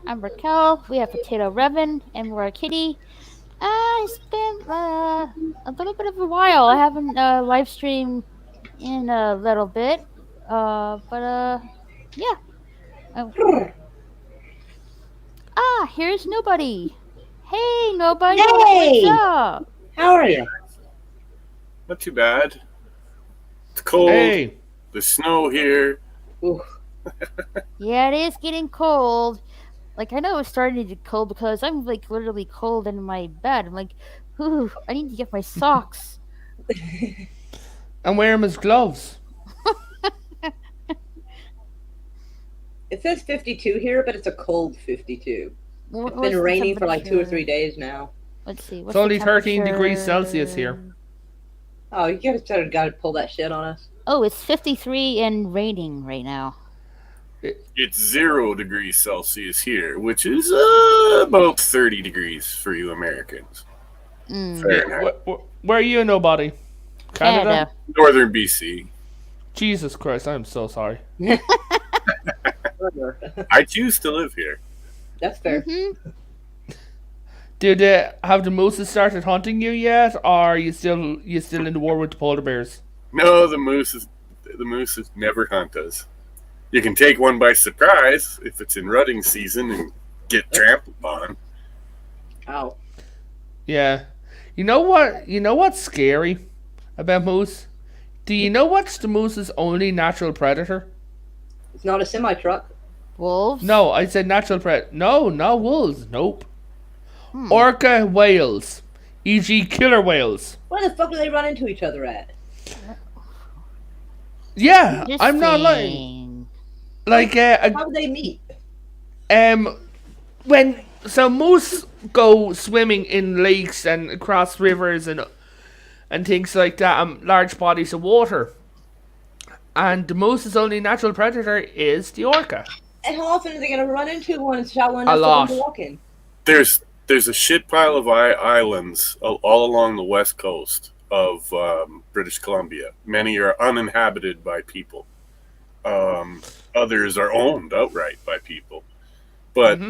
I'm Raquel. We have Potato Revan, and we're a kitty. It's been a little bit of a while. I haven't live streamed in a little bit. But yeah. Uh, here's nobody. Hey, nobody. What's Hey, up? how are you? Not too bad. It's cold. Hey, There's snow here. Ooh, Yeah, it is getting cold. Like I know it's starting to get cold because I'm like literally cold in my bed. I'm like, ooh, I need to get my socks. I'm wearing his gloves. it says 52 here, but it's a cold 52. It's What's been the raining for like 2 or temperature? 3 days now. Let's see. It's What's the only 13 degrees Celsius temperature? here. Oh, you guys got to pull that shit on us. Oh, it's 53 and raining right now. It's 0 degrees Celsius here, which is about 30 degrees for you Americans. Mm. Fahrenheit. Where are you, nobody? Canada? Northern BC. Jesus Christ, I'm so sorry. I choose to live here. That's fair. Mm-hmm. Did have the mooses started hunting you yet, or are you still in the war with the polar bears? No, the mooses never hunt us. You can take one by surprise if it's in rutting season and get trampled upon. Ow. Yeah. You know what? You know what's scary about moose? Do you know what's the moose's only natural predator? It's not a semi-truck. Wolves? No, I said natural predator. No, not wolves. Nope. Hmm. Orca whales, e.g., killer whales. Where the fuck do they run into each other at? Yeah, I'm not lying. Like, How would they meet? when moose go swimming in lakes and across rivers and things like that, large bodies of water. And the moose's only natural predator is the orca. And how often are they going to run into one and shallow A enough lot. for them to walk in? There's a shit pile of islands all along the west coast of British Columbia. Many are uninhabited by people. Others are owned outright by people. But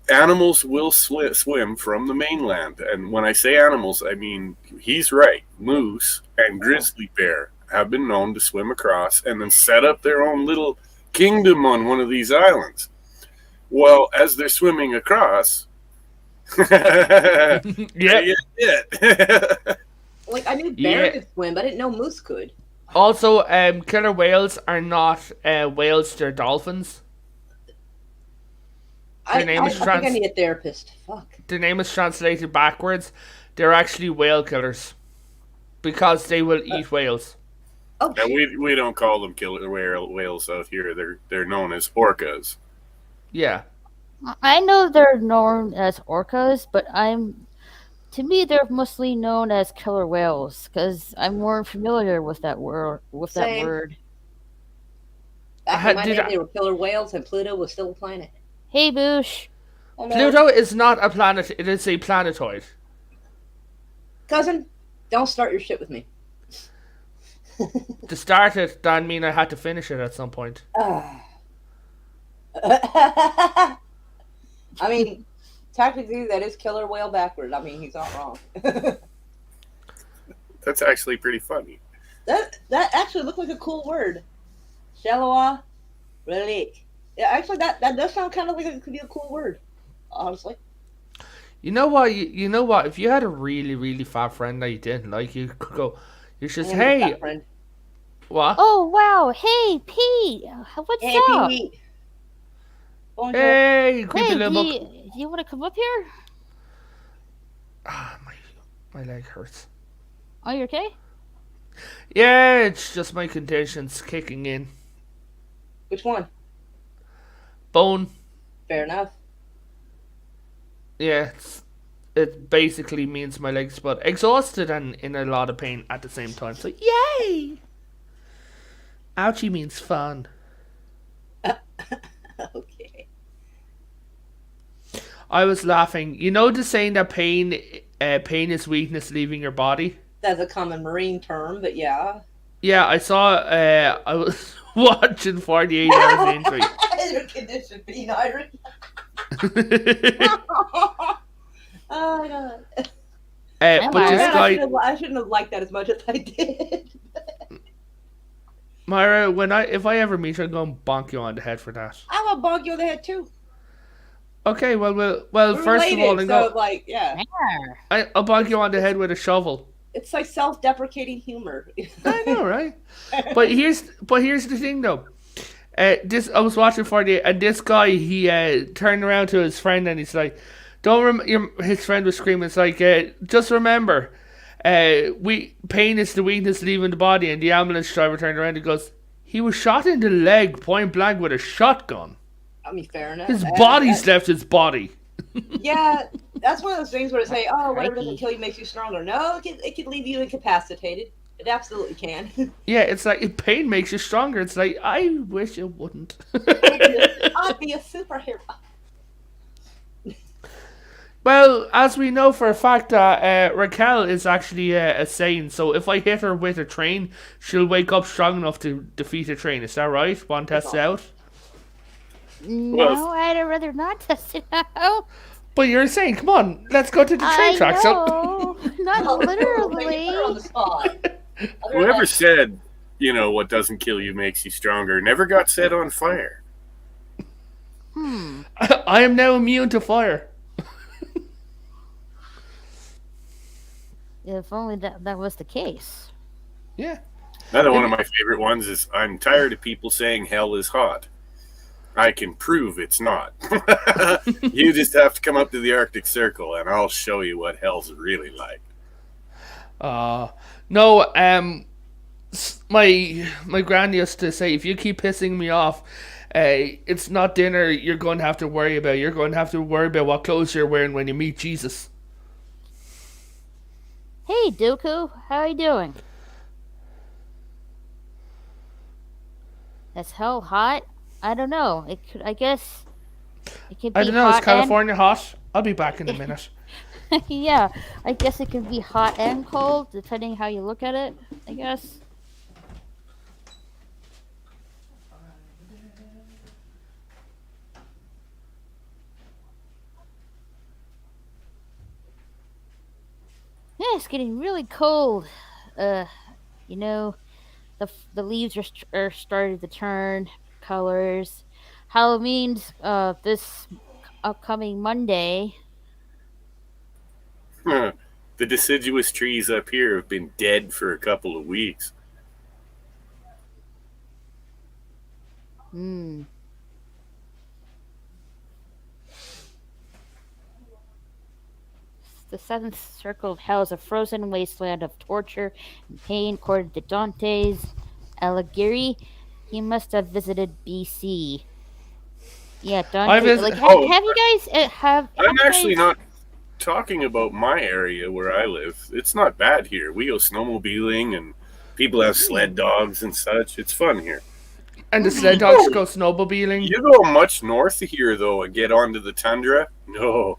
animals will swim from the mainland. And when I say animals, I mean, he's right. Moose and grizzly bear have been known to swim across and then set up their own little kingdom on one of these islands. Well, as they're swimming across, Yep. Like, I knew bear could swim, but I didn't know moose could. Also, killer whales are not whales, they're dolphins. I name is think I need a therapist. Fuck. Their name is translated backwards. They're actually whale killers. Because they will eat whales. Oh, Now, we don't call them killer whales out here. They're known as orcas. Yeah. I know they're known as orcas, but to me they're mostly known as killer whales because I'm more familiar with that word. Same. Back in my day, they were killer whales, and Pluto was still a planet. Hey, Boosh. Oh, no. Pluto is not a planet, it is a planetoid. Cousin, don't start your shit with me. To start it, that mean I had to finish it at some point. I mean, technically, that is killer whale backwards. I mean, he's not wrong. That's actually pretty funny. That actually looked like a cool word. Shallowa relic. Yeah, actually, that does sound kind of like it could be a cool word. Honestly. You know what? You know what? If you had a really, really fat friend that you didn't like, you could go. You should say, "Hey, friend. What? Oh wow! Hey, Pete. What's up? Pete. Hey, creepy Hey, little do you want to come up here? My leg hurts. Are you okay? Yeah, it's just my conditions kicking in. Which one? Bone. Fair enough. Yeah, it basically means my legs, but exhausted and in a lot of pain at the same time. So yay! Ouchie means fun. Okay. I was laughing. You know the saying that pain is weakness leaving your body? That's a common marine term, but yeah. Yeah, I saw. I was watching 48 Hours of Injury. Your condition being Irish. Oh my god. But Oh this man, guy, I shouldn't have liked that as much as I did. Myra, if I ever meet you, I'm going to bonk you on the head for that. I'm gonna bonk you on the head too. Okay, well, We're first of all, related, so like, yeah. I'll bonk you on the head with a shovel. It's like self-deprecating humor. I know, right? But here's the thing, though. This I was watching for the and this guy he turned around to his friend and he's like, his friend was screaming. It's like, just remember, pain is the weakness leaving the body. And the ambulance driver turned around and goes, he was shot in the leg point blank with a shotgun. I mean, fair enough. His body's left his body. Yeah, that's one of those things where they say, "Oh, whatever doesn't kill you makes you stronger." No, it can leave you incapacitated. It absolutely can. Yeah, it's like if pain makes you stronger. It's like I wish it wouldn't. I'd be a superhero. Well, as we know for a fact that Raquel is actually a saint, so if I hit her with a train, she'll wake up strong enough to defeat a train. Is that right? Want to test it out? No, I'd rather not test it out. But you're saying, come on, let's go to the train tracks. No, not Put literally. her on the spot. Whoever said, what doesn't kill you makes you stronger, never got set on fire. I am now immune to fire. If only that was the case. Yeah. Another one of my favorite ones is, I'm tired of people saying hell is hot. I can prove it's not. You just have to come up to the Arctic Circle and I'll show you what hell's really like. No, my gran used to say, if you keep pissing me off, it's not dinner you're going to have to worry about. You're going to have to worry about what clothes you're wearing when you meet Jesus. Hey, Dooku, how you doing? That's hell hot. I don't know. I guess it could be I don't know. hot Is California hot? I'll be back in a minute. Yeah, I guess it could be hot and cold, depending how you look at it, I guess. Yeah, it's getting really cold. You know, the leaves are starting to turn colors. Halloween's this upcoming Monday. The deciduous trees up here have been dead for a couple of weeks. Hmm. The seventh circle of hell is a frozen wasteland of torture and pain, according to Dante's Alighieri. He must have visited BC. Yeah, Dante. Have you guys I'm actually not talking about my area where I live. It's not bad here. We go snowmobiling and people have sled dogs and such. It's fun here. And the sled dogs go snowmobiling. You go much north of here though and get onto the tundra. No.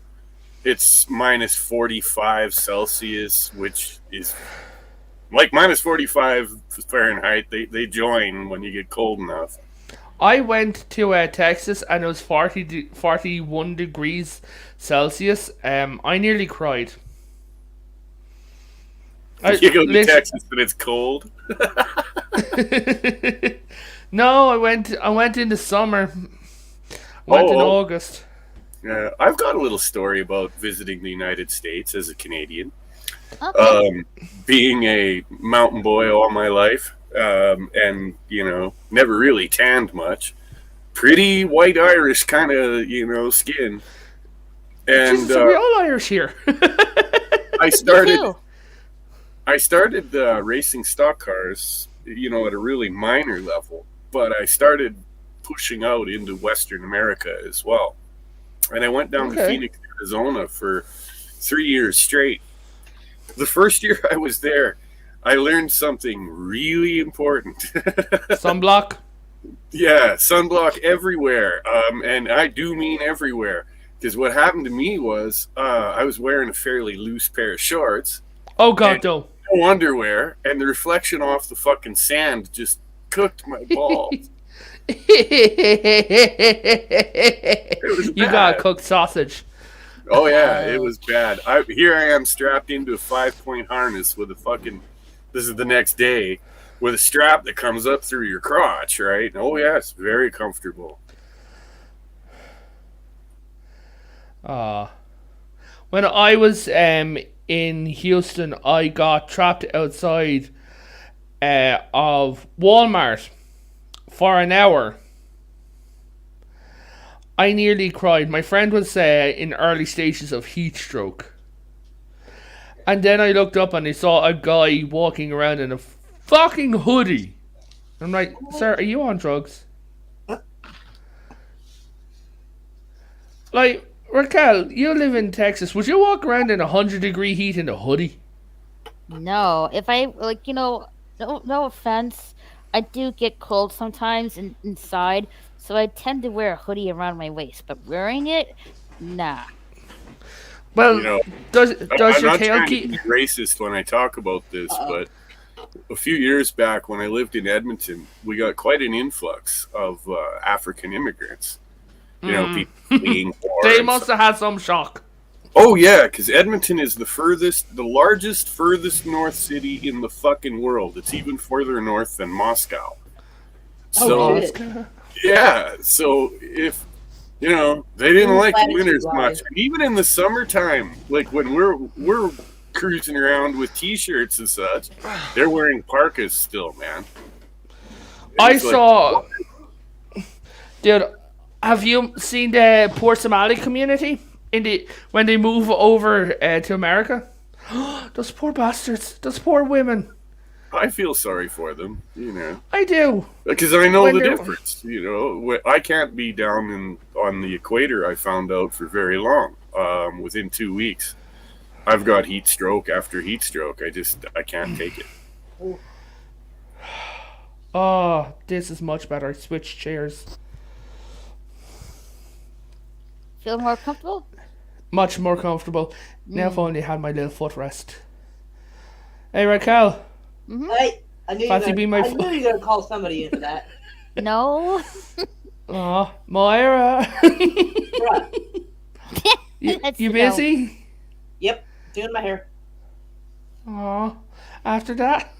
It's minus 45 Celsius, which is like minus 45 Fahrenheit. They join when you get cold enough. I went to Texas and it was 41 degrees Celsius. I nearly cried. You go to Texas and it's cold? No, I went in the summer. Went in August. I've got a little story about visiting the United States as a Canadian. Okay. Being a mountain boy all my life, and never really tanned much. Pretty white Irish kind of skin. And Jesus, are we all Irish here? I started racing stock cars, at a really minor level, but I started pushing out into Western America as well. And I went down to Phoenix, Arizona for 3 years straight. The first year I was there, I learned something really important. Sunblock? Yeah, sunblock everywhere. And I do mean everywhere. Because what happened to me was I was wearing a fairly loose pair of shorts. Oh, God, no. No underwear. And the reflection off the fucking sand just cooked my balls. It was You got a bad. cooked sausage. Oh yeah, it Oh, was bad. Here I am strapped into a 5-point harness with a fucking. This is the next day with a strap that comes up through your crotch, right? Oh yeah, it's very comfortable. Uh, when I was in Houston, I got trapped outside of Walmart for an hour. I nearly cried. My friend was in early stages of heat stroke. And then I looked up and I saw a guy walking around in a fucking hoodie. I'm like, sir, are you on drugs? Like, Raquel, you live in Texas. Would you walk around in 100-degree heat in a hoodie? no. If I, like, no offense, I do get cold sometimes inside, so I tend to wear a hoodie around my waist, but wearing it, nah. You Well, know, does I'm your not tail trying to keep? be racist when I talk about this, Uh-oh. but a few years back when I lived in Edmonton, we got quite an influx of African immigrants. You know, people fleeing war They and must stuff. have had some shock. Oh yeah, because Edmonton is the largest, furthest north city in the fucking world. It's even further north than Moscow. Oh, So shit. yeah, so if they didn't like Latitude winters wise. much, and even in the summertime, like when we're cruising around with t-shirts and such, they're wearing parkas still, man. I It's like, saw, dude. Have you seen the poor Somali community in the when they move over to America? Those poor bastards. Those poor women. I feel sorry for them, I do. because I know When the they're difference. I can't be down on the equator. I found out for very long. Within 2 weeks, I've got heat stroke after heat stroke. I can't take it. Oh, this is much better. Switch chairs. Feel more comfortable? Much more comfortable. Now if I only had my little footrest. Hey Raquel, I knew Fancy you being were my gonna, I knew you were gonna call somebody into that. No. oh Moira, Right. That's you no. busy? Yep. Doing my hair. Oh, after that,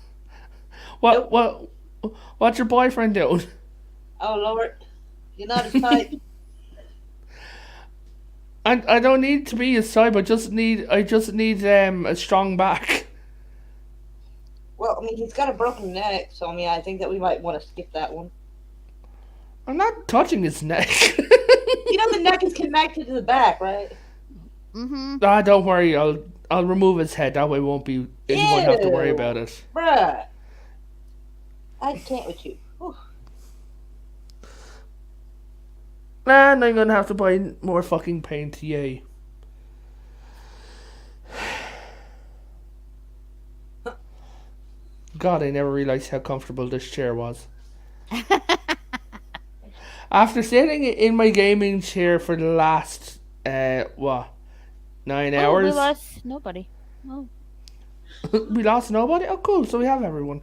what's your boyfriend doing? Oh Lord. You're not as tight. I don't need to be his type. I just need a strong back. Well, I mean, he's got a broken neck, so I mean, I think that we might want to skip that one. I'm not touching his neck. You know, the neck is connected to the back, right? Mm-hmm. Don't worry. I'll remove his head. That way he won't have to worry Ew. about it. Bruh. I can't with you. Whew. And I'm gonna have to buy more fucking paint. Yay. God, I never realized how comfortable this chair was. After sitting in my gaming chair for the last, 9 Oh, we hours? lost nobody. Oh. We lost nobody? Oh, cool. So we have everyone.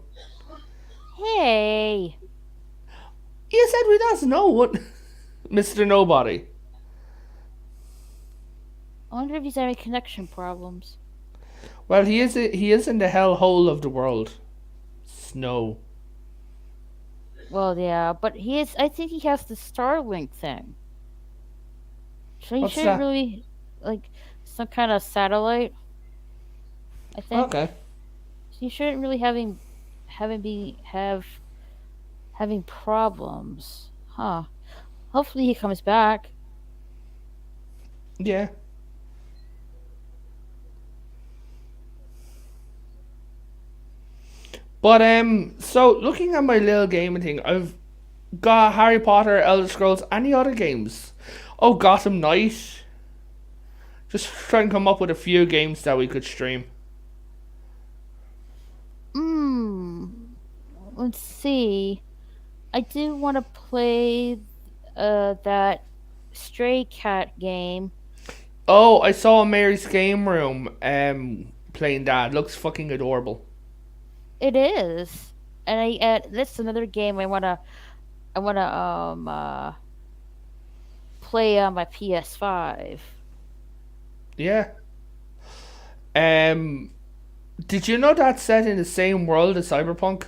Hey. You said we lost no one. Mr. Nobody. I wonder if he's having connection problems. Well, he is in the hellhole of the world. Snow. Well, yeah, but I think he has the Starlink thing. So he What's shouldn't that? really, like, some kind of satellite. I think. Okay. He shouldn't really having problems. Huh. Hopefully he comes back. Yeah. But so looking at my little gaming thing, I've got Harry Potter, Elder Scrolls, any other games? Oh, Gotham Knight. Just try and come up with a few games that we could stream. Let's see. I do want to play that Stray Cat game. Oh, I saw Mary's Game Room playing that. Looks fucking adorable. It is. And that's another game I want to play on my PS5. Yeah. Um, did you know that's set in the same world as Cyberpunk?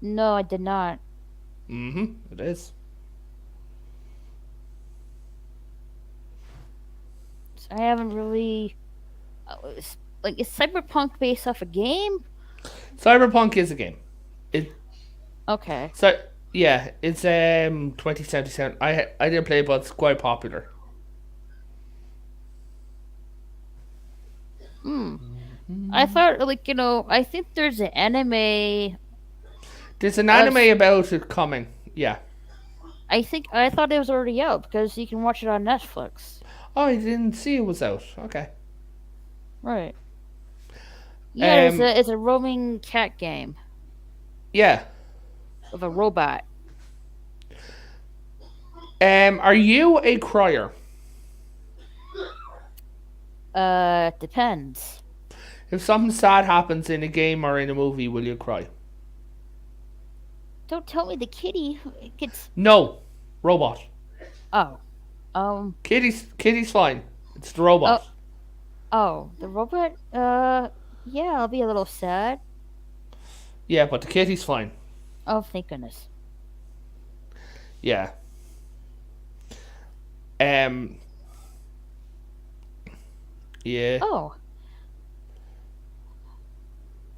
No, I did not. Mm-hmm. It is. I haven't really. Like, is Cyberpunk based off a game? Cyberpunk is a game. It Okay. so yeah, it's 2077. I didn't play it, but it's quite popular. Hmm. I thought, like, I think there's an anime. There's an Of, anime about it coming. Yeah. I thought it was already out because you can watch it on Netflix. Oh, I didn't see it was out. Okay. Right. Yeah, Um. it's a roaming cat game Yeah. of a robot. Are you a crier? Depends. If something sad happens in a game or in a movie, will you cry? Don't tell me the kitty gets. No. Robot. Oh. Um. Kitty's fine. It's the Oh. robot. Oh. The robot. Yeah, I'll be a little sad. Yeah, but the kitty's fine. Oh, thank goodness. Yeah. Um. Yeah. Oh.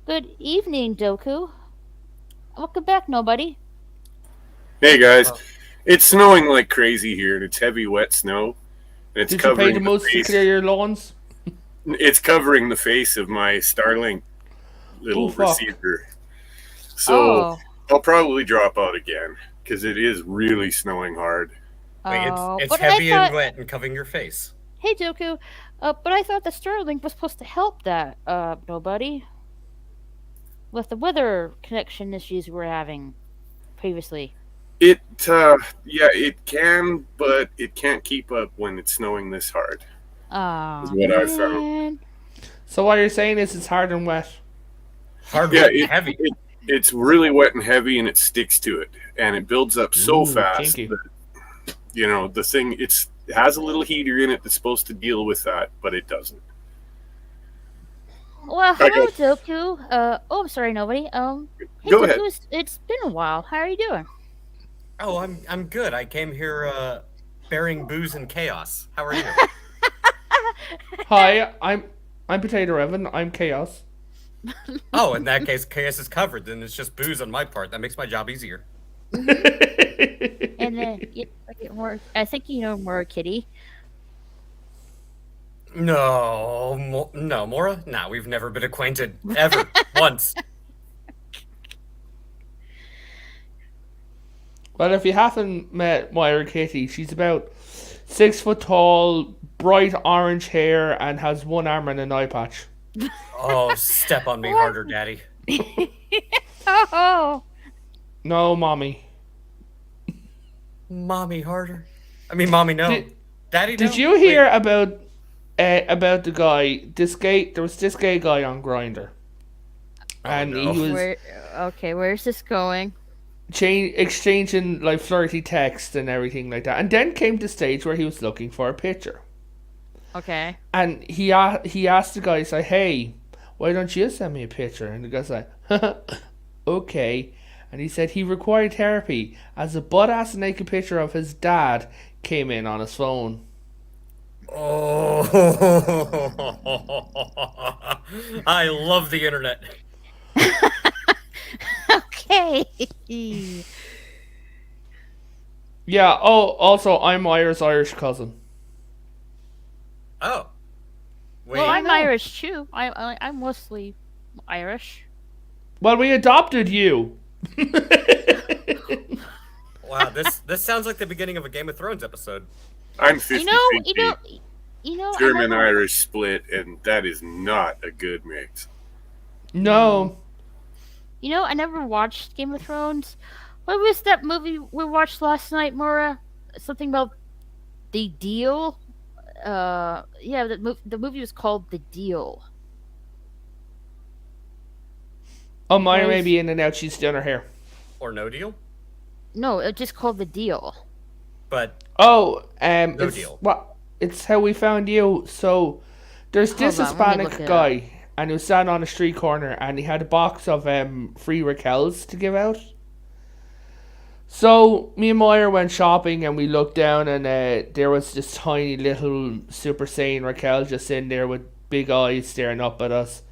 Good evening, Doku. Welcome back, nobody. Hey guys, it's snowing like crazy here, and it's heavy, wet snow. And it's Did you pay covering the most to face. clear your lawns? It's covering the face of my Starlink little Oh, fuck. receiver. So Oh. I'll probably drop out again because it is really snowing hard. Like Oh. it's But heavy I thought. and wet and covering your face. Hey, Doku. But I thought the Starlink was supposed to help that. Nobody. With the weather connection issues we were having previously. It yeah, it can, but it can't keep up when it's snowing this hard. Oh, Is what I found. man. So what you're saying is it's hard and wet. Hard Yeah, and heavy. it's really wet and heavy, and it sticks to it, and it builds up so Ooh, fast kinky. that the thing it has a little heater in it that's supposed to deal with that, but it doesn't. Well, I hello, got- Doku. Oh, I'm sorry, nobody. Hey, Go Doku, ahead. it's been a while. How are you doing? Oh, I'm good. I came here bearing booze and chaos. How are you? Hi, I'm Potato Evan. I'm Chaos. Oh, in that case, chaos is covered. Then it's just booze on my part. That makes my job easier. And then I think you know more, Kitty. No, Mora. Nah, we've never been acquainted ever once. Well, if you haven't met Moira Kitty, she's about 6 foot tall, bright orange hair, and has one arm and an eye patch. Oh, step on me harder, Daddy. Oh, No, mommy. Mommy harder. I mean, mommy no. Did- Daddy no. Did you hear about the guy? There was this gay guy on Grinder, and no. he was where's this going? exchanging like flirty texts and everything like that. And then came the stage where he was looking for a picture, Okay. and he asked the guy, he's like, "Hey, why don't you send me a picture?" And the guy's like, "Okay." And he said he required therapy as a butt-ass naked picture of his dad came in on his phone. Oh, I love the internet. Okay. Yeah. Oh, also, I'm Moira's Irish cousin. Oh, wait. Well, I'm know. Irish too. I'm mostly Irish. Well, we adopted you. Wow, this sounds like the beginning of a Game of Thrones episode. I'm 50-50 I German never- Irish split, and that is not a good mix. No. I never watched Game of Thrones. What was that movie we watched last night, Mora? Something about The Deal. Yeah, the movie was called The Deal. Oh, Moira may Nice. be in and out. She's doing her hair. or no deal? No, it's just called The Deal. But Oh, no it's deal. what? It's how we found you. So there's this Hold on, let me look Hispanic it up. guy, and he was standing on a street corner, and he had a box of free Raquels to give out. So me and Moira went shopping, and we looked down, and there was this tiny little Super Saiyan Raquel just in there with big eyes staring up at us.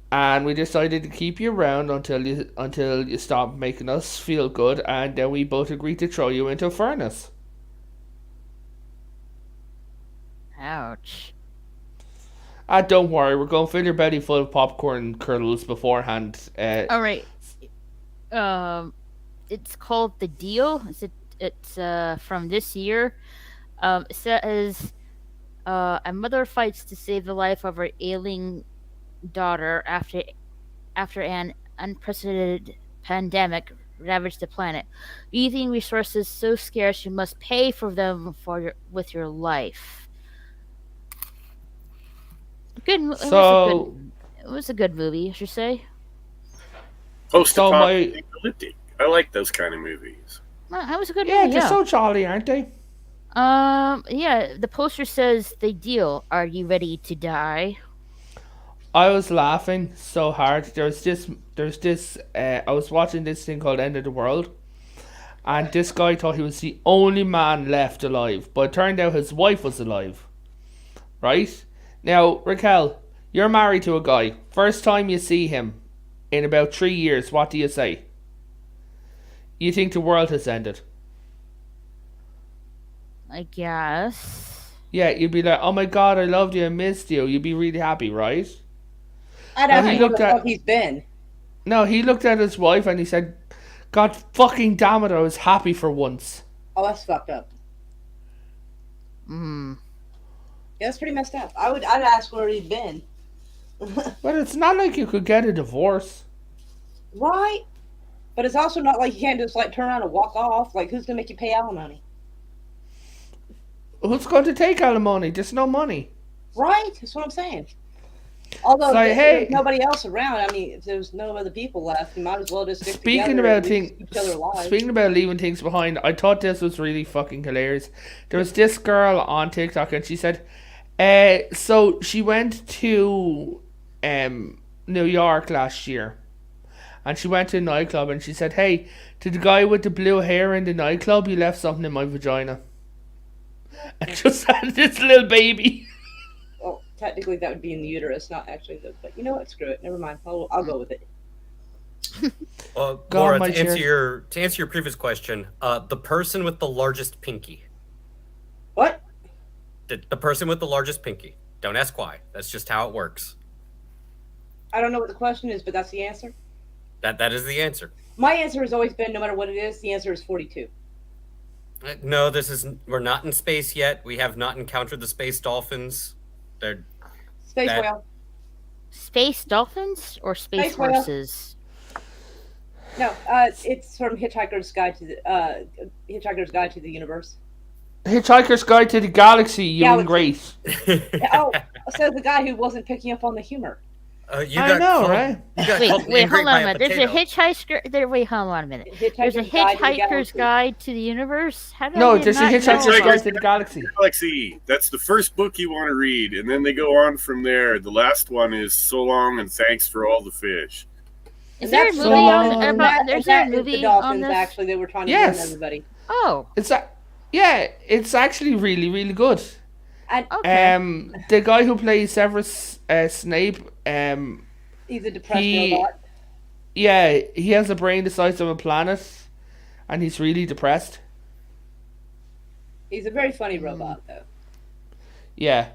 And we decided to keep you around until you stop making us feel good, and then we both agreed to throw you into a furnace. Ouch. Don't worry, we're going to fill your belly full of popcorn kernels beforehand. All right. It's called The Deal. It's from this year. It says a mother fights to save the life of her ailing daughter after an unprecedented pandemic ravaged the planet. Using resources so scarce you must pay for them with your life. Good. So, It was a good movie, I should say. Post-apocalyptic. I like those kind of movies. That was a good yeah, movie. they're Yeah. so jolly, aren't they? Yeah. The poster says "The Deal. Are you ready to die?" I was laughing so hard. I was watching this thing called End of the World, and this guy thought he was the only man left alive, but it turned out his wife was alive. Right? Now, Raquel, you're married to a guy. First time you see him in about 3 years, what do you say? You think the world has ended. I guess. Yeah, you'd be like, oh my god, I loved you, I missed you. You'd be really happy, right? I'd No, ask he him where looked the at- fuck he's been. No, he looked at his wife and he said, God fucking damn it, I was happy for once. Oh, that's fucked up. Hmm. Yeah, that's pretty messed up. I'd ask where he's been. But it's not like you could get a divorce. Right? But it's also not like you can't just like turn around and walk off. Like, who's gonna make you pay alimony? Who's going to take alimony? There's no money. Right? That's what I'm saying. Although It's like, if hey- there's nobody else around, I mean, if there's no other people left, you might as well just stick Speaking together about and things, keep each other alive. speaking about leaving things behind, I thought this was really fucking hilarious. There was this girl on TikTok, and she said, so she went to New York last year, and she went to a nightclub, and she said, "Hey, to the guy with the blue hair in the nightclub, you left something in my vagina." And just had this little baby. Well, technically that would be in the uterus, not actually the. But you know what? Screw it. Never mind. I'll go with it. Well, Go on, Laura, my to answer chair. your previous question, the person with the largest pinky. What? The person with the largest pinky. Don't ask why. That's just how it works. I don't know what the question is, but that's the answer. That is the answer. My answer has always been, no matter what it is, the answer is 42. No, we're not in space yet. We have not encountered the space dolphins. They're Space That- whale. Space dolphins or space Space whale. horses? No, it's from Hitchhiker's Guide to the Universe. Hitchhiker's Guide to the Galaxy, you and Grace. Oh, so the guy who wasn't picking up on the humor. You I got know, called- right? You got Wait, called wait, angry hold on by a minute. There's a hitchhiker. Wait, hold on a minute. There's a Hitchhiker's Guide to the Universe. How did No, I there's a not know Hitchhiker's Hitchhiker's Guide that? to the Galaxy. Galaxy. That's the first book you want to read, and then they go on from there. The last one is So Long and Thanks for All the Fish. Is there a that's movie so on long. about? There's there a the movie on dolphins, this? actually, they were trying to Yes. warn everybody. Oh, Yeah, it's actually really, really good. And okay. The guy who plays Severus Snape, he's a depressed he- robot. yeah, he has a brain the size of a planet, and he's really depressed. He's a very funny robot, though. Yeah.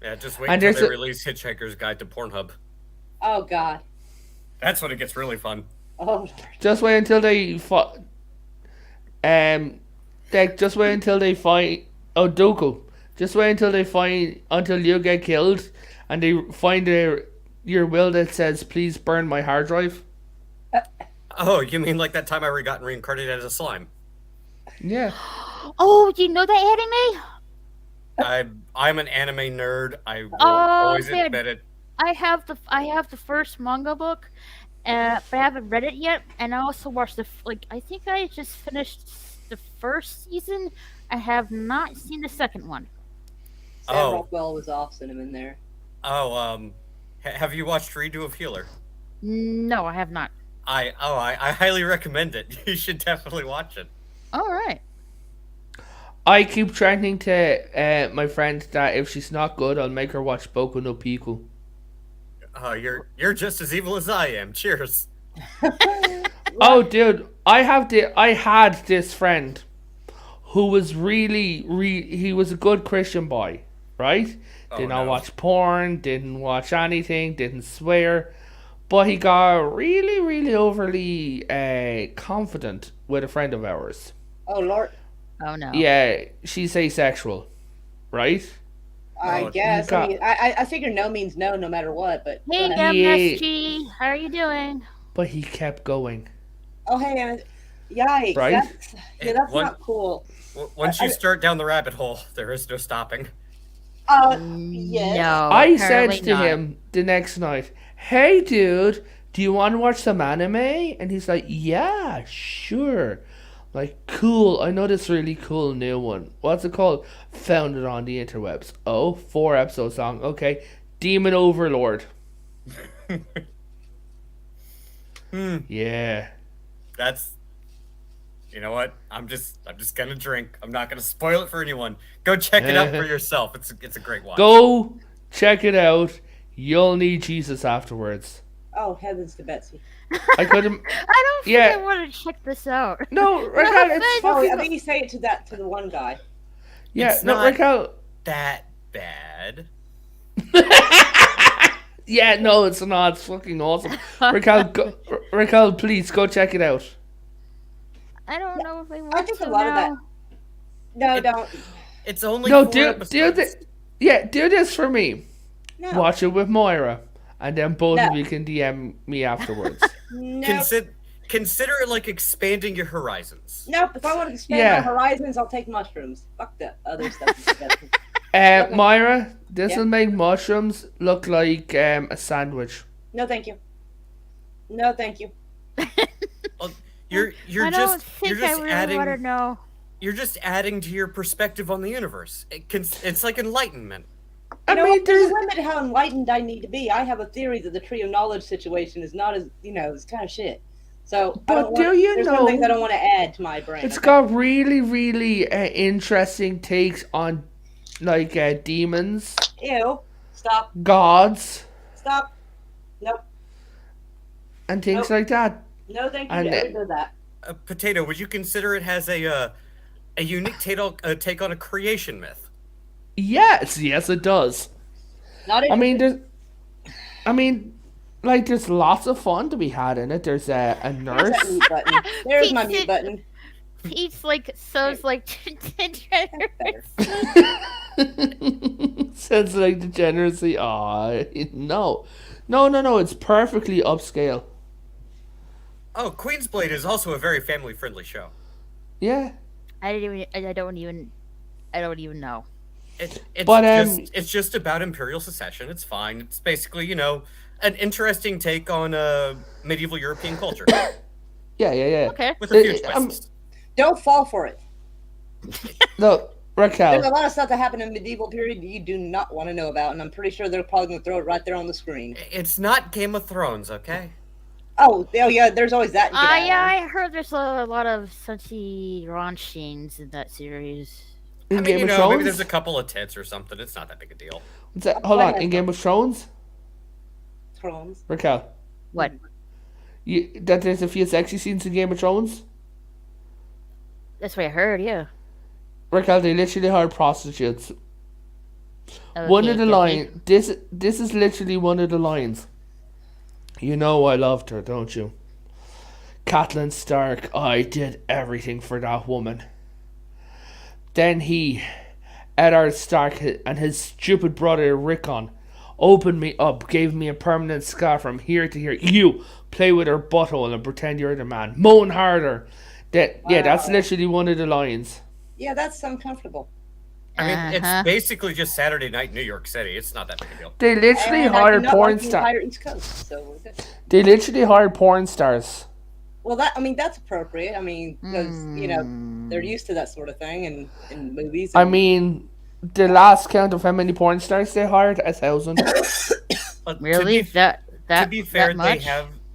Yeah, just wait And until there's they a- release Hitchhiker's Guide to Pornhub. Oh, God. That's when it gets really fun. Oh, Lord. Just wait until they just wait until they find Dooku. Just wait until you get killed, and they find your will that says, "Please burn my hard drive." Oh, you mean like that time I got reincarnated as a slime? Yeah. Oh, do you know that anime? I'm an anime nerd. I will Oh, always man. admit it. I have the first manga book, but I haven't read it yet. And I also watched I think I just finished the first season. I have not seen the second one. Sam Oh, Rockwell was off cinnamon there. oh, have you watched Redo of Healer? No, I have not. I highly recommend it. You should definitely watch it. All right. I keep threatening to my friend that if she's not good, I'll make her watch Boku no Pico. You're just as evil as I am. Cheers. Oh, dude, I had this friend who was he was a good Christian boy, right? Oh, Did not no. watch porn, didn't watch anything, didn't swear, but he got really overly confident with a friend of ours. Oh Lord, Oh no. Yeah, she's asexual, right? I Oh, guess. you I mean, I figure no means no, no matter what. But go Hey, ahead. MSG, how are you doing? But he kept going. Oh hey, yikes! Right? That's One- not cool. Once you start down the rabbit hole, there is no stopping. Yes. No. I said apparently to not. him the next night, "Hey, dude, do you want to watch some anime?" And he's like, "Yeah, sure." Like, cool. I know this really cool new one. What's it called? Found it on the interwebs. Oh, 4 episodes long. Okay, Demon Overlord. Yeah. That's. You know what? I'm just gonna drink. I'm not gonna spoil it for anyone. Go check it out for yourself. It's a great watch. Go check it out. You'll need Jesus afterwards. Oh heavens to Betsy. I couldn't. I don't think Yeah. I want to check this out. No, Raquel, it's offense. Oh, I fucking. think you say it to the one guy. Yeah, It's no, not- Raquel. That bad. Yeah, no, it's not. It's fucking awesome. Raquel, please go check it out. I don't know if I want I think to a lot of that. now. No, It- don't. It's only No, 4 do episodes. this. Yeah, do this for me. No. Watch it with Moira, and then both No. of you can DM me afterwards. No. Consider it like expanding your horizons. Nope. If I want to expand Yeah. my horizons, I'll take mushrooms. Fuck the other stuff. Moira, this Yeah. will make mushrooms look like a sandwich. No, thank you. No, thank you. Well, you're I don't just think you're I just really adding want to know. you're just adding to your perspective on the universe. It's like enlightenment. I You know, mean, there's there's a limit to how enlightened I need to be. I have a theory that the tree of knowledge situation is not as it's kind of shit. So, But I don't do want, you there's know- some things I don't want to add to my brain. it's okay? got really interesting takes on like demons, Ew. Stop. gods, Stop. Nope. and things Nope. like that. No, thank you. And I already did that. Potato, would you consider it has a unique take on a creation myth? Yes, it does. Not I mean, interested. there's lots of fun to be had in it. There's a Where's nurse. that mute button? There's my Pete mute said- button. Pete's like sounds like Better. Sounds like degeneracy. Aw, no. It's perfectly upscale. Oh, Queen's Blade is also a very family-friendly show. Yeah. I don't even know. It's But, it's just about imperial secession. It's fine. It's basically an interesting take on medieval European culture Yeah. Okay. with a few I'm- twists. Don't fall for it. No, There's a Raquel. lot of stuff that happened in the medieval period that you do not want to know about, and I'm pretty sure they're probably going to throw it right there on the screen. It's not Game of Thrones, okay? Oh yeah, there's always that. you can add Yeah, on. I heard there's a lot of sunchy raunch scenes in that series. In I mean, Game of maybe Thrones? there's a couple of tits or something. It's not that big a deal. What's that? Hold on. In Game of Thrones? Thrones. Raquel. What? That there's a few sexy scenes in Game of Thrones? That's what I heard. Yeah. Raquel, they literally hired prostitutes. Okay, One of the okay. lines. This is literally one of the lines. You know I loved her, don't you? Catelyn Stark, I did everything for that woman. Then he, Eddard Stark, and his stupid brother Rickon, opened me up, gave me a permanent scar from here to here. You play with her butthole and pretend you're the man. Moan harder. Yeah, that's Wow. literally one of the lines. Yeah, that's uncomfortable. I mean, it's Uh-huh. basically just Saturday night in New York City. It's not that big a deal. They literally And I do hired not porn like the stars. entire East Coast, so we're good. They literally hired porn stars. Well, that's appropriate. I mean, because they're Mm. used to that sort of thing in movies. I And, mean, the last count of how many porn stars they hired, 1,000. But Really? to be fair, that much?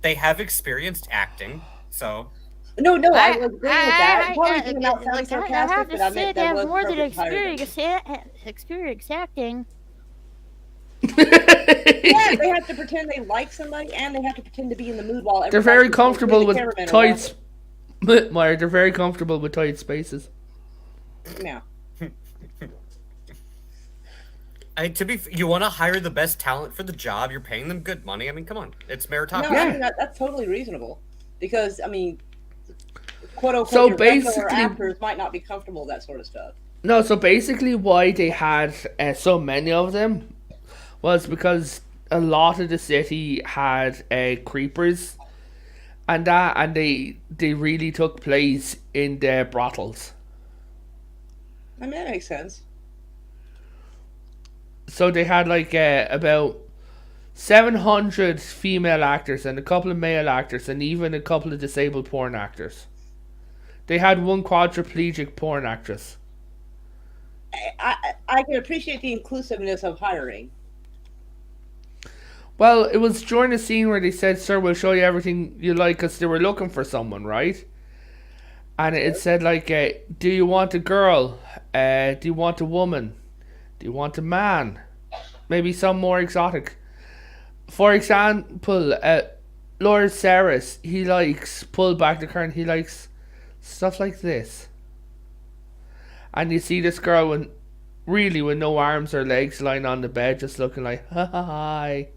they have experienced acting, so no, I I was agreeing with that. Probably came out sounding like I sarcastic, have but to I say meant they that have was more than appropriate to hire them. experience acting. Yeah, they have to pretend they like somebody, and they have to pretend to be in the mood while They're very everybody's comfortable the with cameraman tight. Meyer, they're very comfortable with tight spaces. No. you want to hire the best talent for the job. You're paying them good money. I mean, come on, it's meritocracy. No, Yeah. I mean that's totally reasonable because I mean, quote unquote, So your regular basically- actors might not be comfortable with that sort of stuff. No, so basically, why they had so many of them was because a lot of the city had creepers, and they really took place in the brothels. I mean, that makes sense. So they had like about 700 female actors and a couple of male actors and even a couple of disabled porn actors. They had one quadriplegic porn actress. I can appreciate the inclusiveness of hiring. Well, it was during the scene where they said, "Sir, we'll show you everything you like," because they were looking for someone, right? And it said like, "Do you want a girl? Do you want a woman? Do you want a man? Maybe some more exotic." For example, Lord Saris, he likes pull back the curtain. He likes stuff like this. And you see this girl with no arms or legs lying on the bed, just looking like, hi.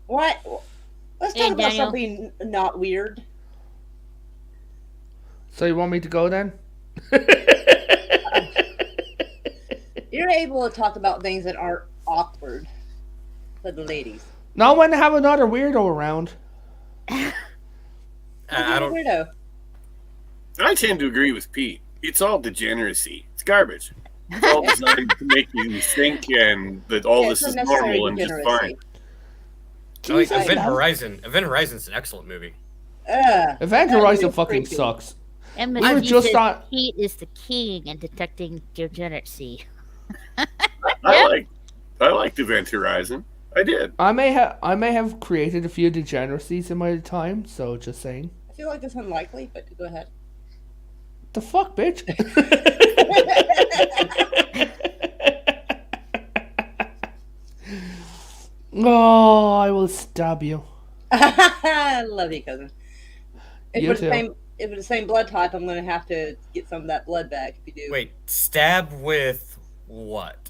What? Let's Hey, talk about Daniel. something not weird. So you want me to go then? You're able to talk about things that aren't awkward for the ladies. Not when I have another weirdo around. I You're a don't. weirdo. I tend to agree with Pete. It's all degeneracy. It's garbage. It's all designed to make you think and that all Yeah, this it's is unnecessary normal and just degeneracy. fine. Oh, wait, Jesus. Event Horizon. Event Horizon's an excellent movie. That Event movie Horizon is fucking creepy. sucks. And We were Matthew just says on- Pete is the king in detecting degeneracy. I liked Event Horizon. I did. I may have created a few degeneracies in my time, so just saying. I feel like that's unlikely, but go ahead. The fuck, bitch? Oh, I will stab you. I love you, cousin. If You we're too. the same blood type, I'm gonna have to get some of that blood back if you do. Wait, stab with what?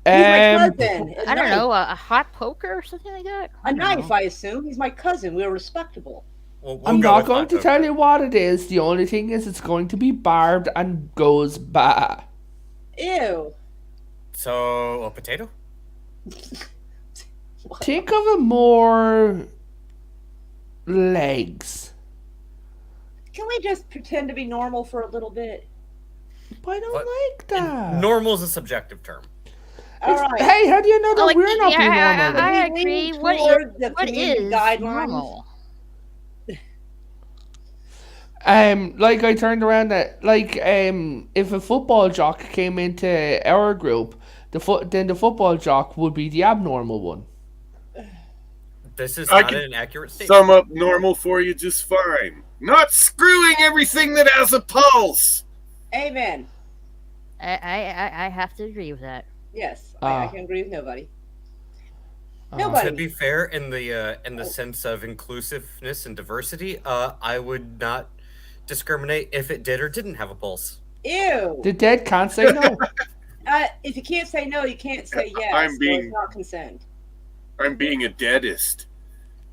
He's my Um, cousin. I don't know, a hot poker or something like that? A knife, I assume. He's my cousin. We're respectable. We'll I'm go not with going hot to poker. tell you what it is. The only thing is it's going to be barbed and goes bah. Ew. So, a potato? Think of a more legs. Can we just pretend to be normal for a little bit? But I don't What? like that. Normal is a subjective term. All right. Hey, how do you know that like, we're not being yeah, normal? I Can we agree. lean What toward the what community is guidelines? normal? Like I turned around that if a football jock came into our group, then the football jock would be the abnormal one. This is I not can an accurate statement. Sum up normal for you just fine. Not screwing everything that has a pulse. Amen. I have to agree with that. Yes, I Ah. can agree with nobody. Uh, Nobody. To be fair, in the sense of inclusiveness and diversity, I would not discriminate if it did or didn't have a pulse. Ew. The dead can't say no. If you can't say no, you can't say yes. I'm so being- it's not consent. I'm being a deadist.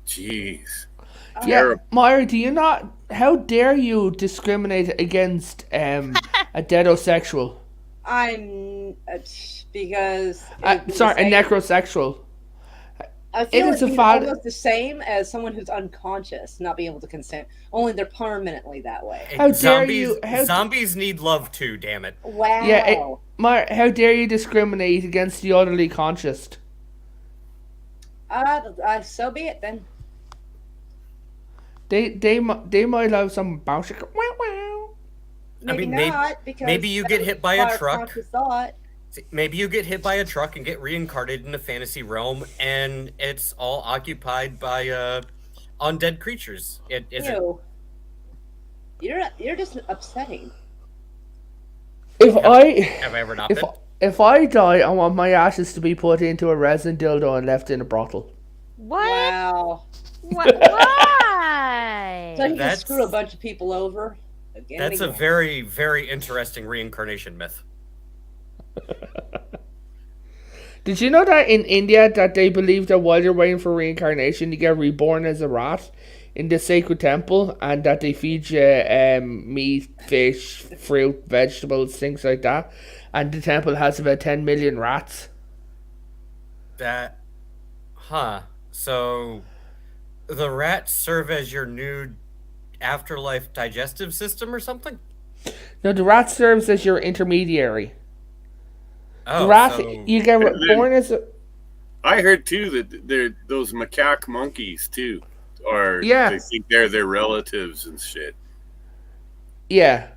Jeez. Yeah, Terrible. Myra, do you not? How dare you discriminate against a deadosexual? I'm because Sorry, a necrosexual. I It feel is it a being fad. almost the same as someone who's unconscious not being able to consent. Only they're permanently that way. How dare Zombies you? How zombies need love too, damn it. yeah, Wow. How dare you discriminate against the utterly conscious? So be it then. They might have some bullshit. Wow, wow. Maybe mean, not, because maybe you that get would hit by a require truck. conscious thought. Maybe you get hit by a truck and get reincarnated in a fantasy realm, and it's all occupied by undead creatures. It isn't. Ew. You're just upsetting. If Have I ever not if been? if I die, I want my ashes to be put into a resin dildo and left in a brothel. What? Wow. What? Why? So you can That's- screw a bunch of people over again. That's and a again. very, very interesting reincarnation myth. Did you know that in India that they believe that while you're waiting for reincarnation, you get reborn as a rat in the sacred temple, and that they feed you meat, fish, fruit, vegetables, things like that, and the temple has about 10 million rats. So the rats serve as your new afterlife digestive system or something? Now the rat serves as your intermediary. Oh, The rat, so you get born as a... I heard too that they're those macaque monkeys too, or Yeah. they think they're their relatives and shit. Yeah.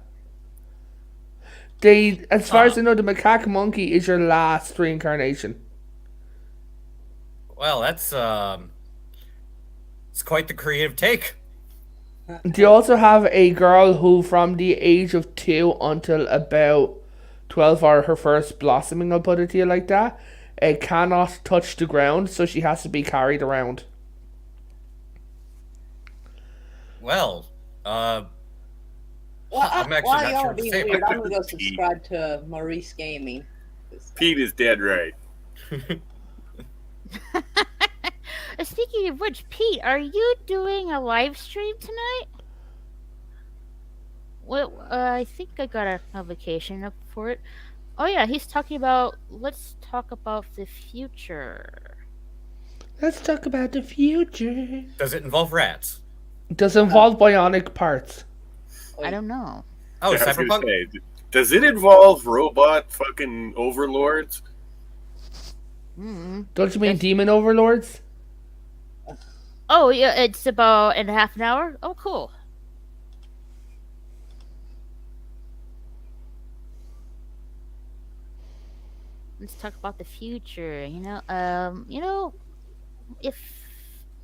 They, as far as I know, the macaque monkey is your last reincarnation. well, that's it's quite the creative take. They also have a girl who, from the age of 2 until about 12, or her first blossoming, I'll put it to you like that, cannot touch the ground, so she has to be carried around. Well, Well, I'm actually while not y'all sure are what to being say weird, about I'm gonna go subscribe to Maurice Gaming. Pete is dead right. Speaking of which, Pete, are you doing a live stream tonight? Well, I think I got a notification up for it. Oh yeah, he's talking about. Let's talk about the future. Let's talk about the future. Does it involve rats? Does it involve bionic parts? I don't know. Oh, I was gonna cyberpunk. say, does it involve robot fucking overlords? Don't you mean demon overlords? Oh yeah, it's about in half an hour. Oh, cool. Let's talk about the future. If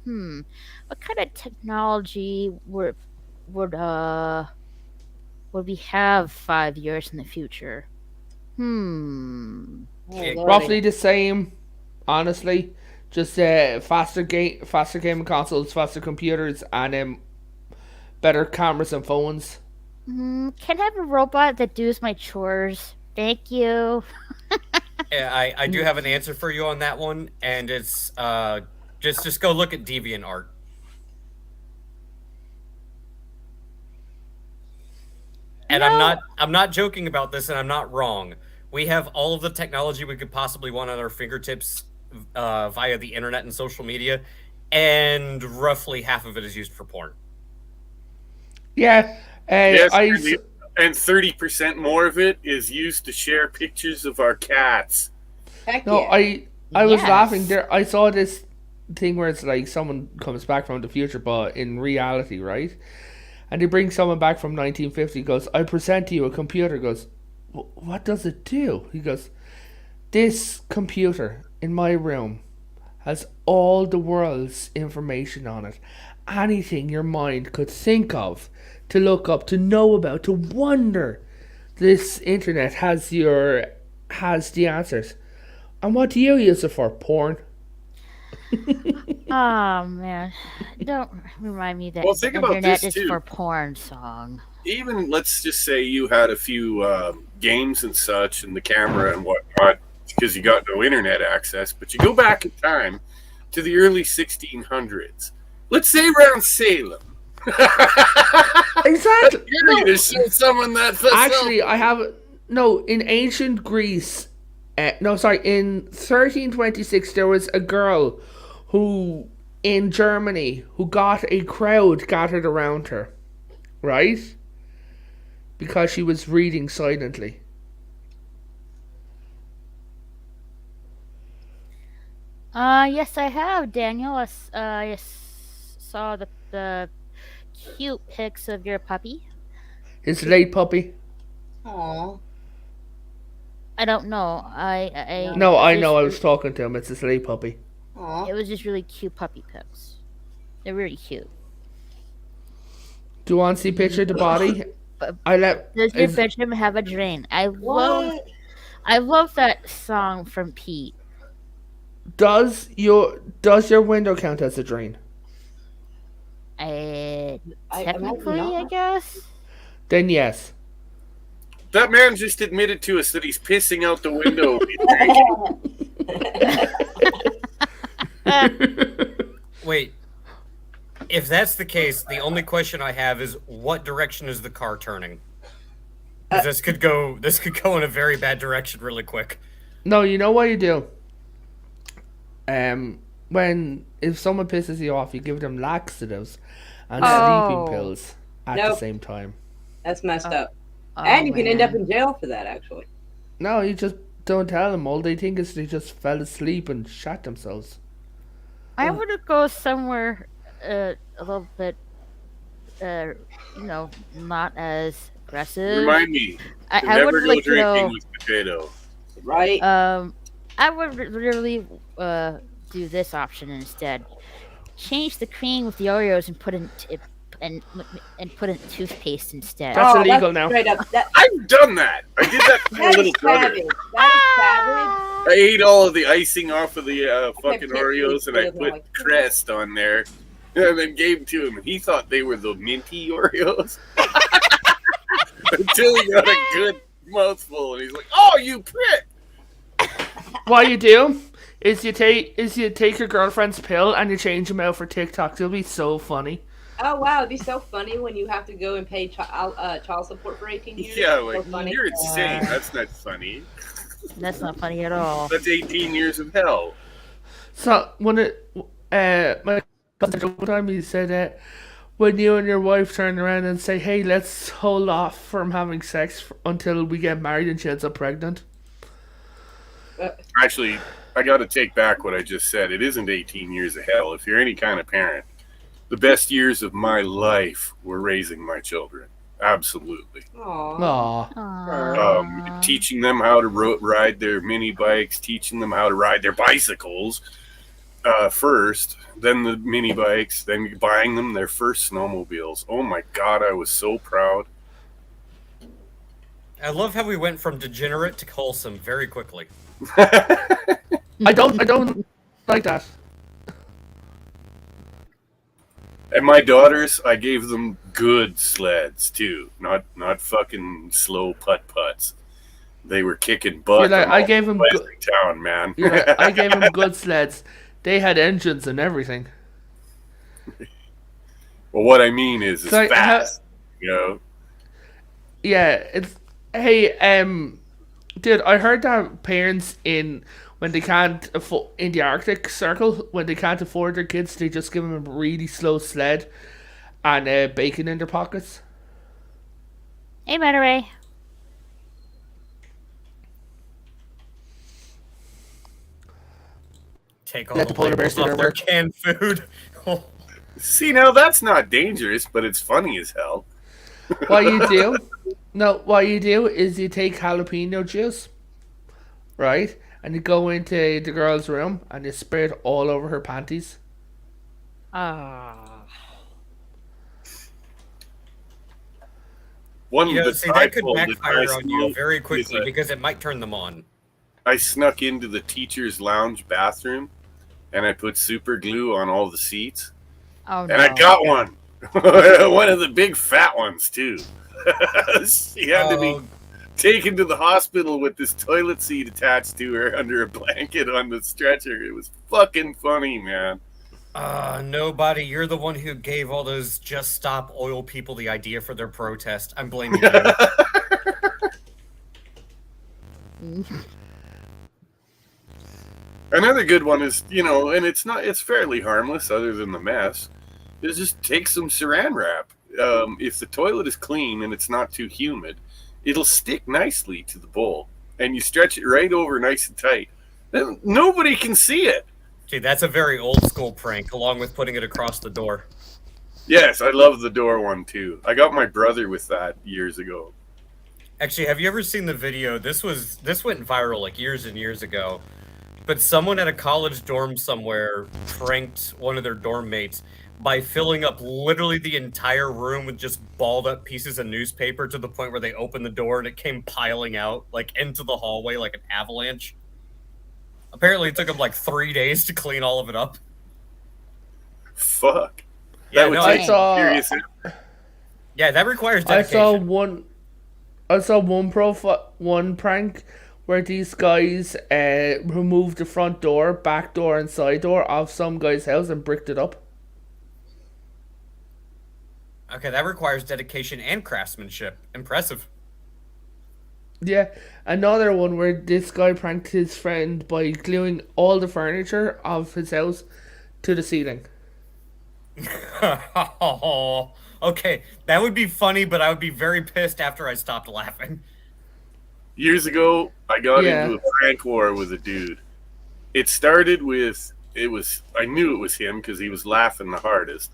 what kind of technology would we have 5 years in the future? Oh, Lordy. Roughly the same, honestly. Just faster gaming consoles, faster computers, and better cameras and phones. Can I have a robot that does my chores? Thank you. Yeah, I do have an answer for you on that one, and it's just go look at DeviantArt. And I'm not joking about this, and I'm not wrong. We have all of the technology we could possibly want at our fingertips via the internet and social media, and roughly half of it is used for porn. Yeah, Yes, I and 30% more of it is used to share pictures of our cats. Heck no, yeah. I was Yes. laughing there. I saw this thing where it's like someone comes back from the future, but in reality, right? And they bring someone back from 1950. Goes, I present to you a computer. Goes, what does it do? He goes, this computer in my room has all the world's information on it. Anything your mind could think of, to look up, to know about, to wonder. This internet has the answers. And what do you use it for? Porn. Oh man, don't remind me that Well, the think about internet this, is too. for porn song. Even let's just say you had a few games and such, and the camera and whatnot, because you got no internet access. But you go back in time to the early 1600s. Let's say around Salem. Exactly. You're going to shoot someone that fell. Actually, I have in ancient Greece. In 1326 there was a girl who in Germany who got a crowd gathered around her, right? Because she was reading silently. Yes, I have, Daniel. Saw the cute pics of your puppy. His late puppy. Aw. I don't know. I No, it's I just know. I was talking to him. It's his late puppy. Aw. it was just really cute puppy pics. They're really cute. Do you want to see picture of the body? But I let. does your Is, bedroom have a drain? What? I love that song from Pete. does your window count as a drain? I imagine Technically, I not. guess. Then yes. That man just admitted to us that he's pissing out the window. Wait. If that's the case, the only question I have is what direction is the car turning? 'Cause this could go in a very bad direction really quick. No, you know what you do. When if someone pisses you off, you give them laxatives and Oh. sleeping pills at the Nope. same time. That's messed up. Oh, And you can end up man. in jail for that, actually. No, you just don't tell them. All they think is they just fell asleep and shot themselves. I want to go somewhere a little bit, not as aggressive. Remind me to I never would go like to drinking know. with potato. Right? I would really do this option instead. Change the cream with the Oreos and put in and put in toothpaste instead. That's illegal now. Straight up. I've done that. I did that to my That little is brother. savage. That I ate all of the icing off of the fucking Okay, Oreos and I pictures put like- Crest on there and then gave them to him. And he thought they were the minty Oreos until he got a good mouthful and he's like, "Oh, you prick!" What you do is you take your girlfriend's pill and you change them out for TikTok. It'll be so funny. Oh wow, it'd be so funny when you have to go and pay child support for 18 years. Yeah, So like funny. you're insane. That's not funny. That's not funny at all. That's 18 years of hell. So when my cousin one time he said when you and your wife turn around and say, "Hey, let's hold off from having sex until we get married," and she ends up pregnant. Actually, I got to take back what I just said. It isn't 18 years of hell. If you're any kind of parent, the best years of my life were raising my children. Absolutely. Aw. Aw. Teaching them how to ride their mini bikes, teaching them how to ride their bicycles first, then the mini bikes, then buying them their first snowmobiles. Oh my God, I was so proud. I love how we went from degenerate to wholesome very quickly. I don't like that. And my daughters, I gave them good sleds too, not fucking slow putt-putts. They were kicking butt. You're like, in I all gave them Western town, man. You're like, I gave them good sleds. They had engines and everything. Well, what I mean is So, fast. You know, Yeah, it's hey, dude. I heard that parents when they can't afford in the Arctic Circle when they can't afford their kids, they just give them a really slow sled and bacon in their pockets. Hey, Monterey. Take all Let the the polar bears labels do off their their work. canned food. see now that's not dangerous, but it's funny as hell. What you do? No, what you do is you take jalapeno juice, right, and you go into the girl's room and you spray it all over her panties. One You know, that see, I that could pulled in backfire high on you school very is quickly that because it might turn them on. I snuck into the teacher's lounge bathroom and I put super glue on all the seats. Oh no. And I got one. One of the big fat ones, too. She had to be taken to the hospital with this toilet seat attached to her under a blanket on the stretcher. It was fucking funny, man. Nobody, you're the one who gave all those Just Stop Oil people the idea for their protest. I'm blaming you. Another good one is, and it's fairly harmless other than the mess, is just take some saran wrap. If the toilet is clean and it's not too humid, it'll stick nicely to the bowl. And you stretch it right over nice and tight. Then nobody can see it. Gee, that's a very old school prank, along with putting it across the door. Yes, I love the door one too. I got my brother with that years ago. Actually, have you ever seen the video? This went viral like years and years ago. But someone at a college dorm somewhere pranked one of their dorm mates by filling up literally the entire room with just balled up pieces of newspaper to the point where they opened the door and it came piling out like into the hallway like an avalanche. Apparently, it took them like 3 days to clean all of it up. Fuck. Yeah, That would no, take I saw. serious. yeah, that requires I dedication. saw one. I saw one prank where these guys removed the front door, back door, and side door of some guy's house and bricked it up. Okay, that requires dedication and craftsmanship. Impressive. Yeah, another one where this guy pranked his friend by gluing all the furniture of his house to the ceiling. Okay, that would be funny, but I would be very pissed after I stopped laughing. Years ago, I got Yeah. into a prank war with a dude. It started with I knew it was him because he was laughing the hardest.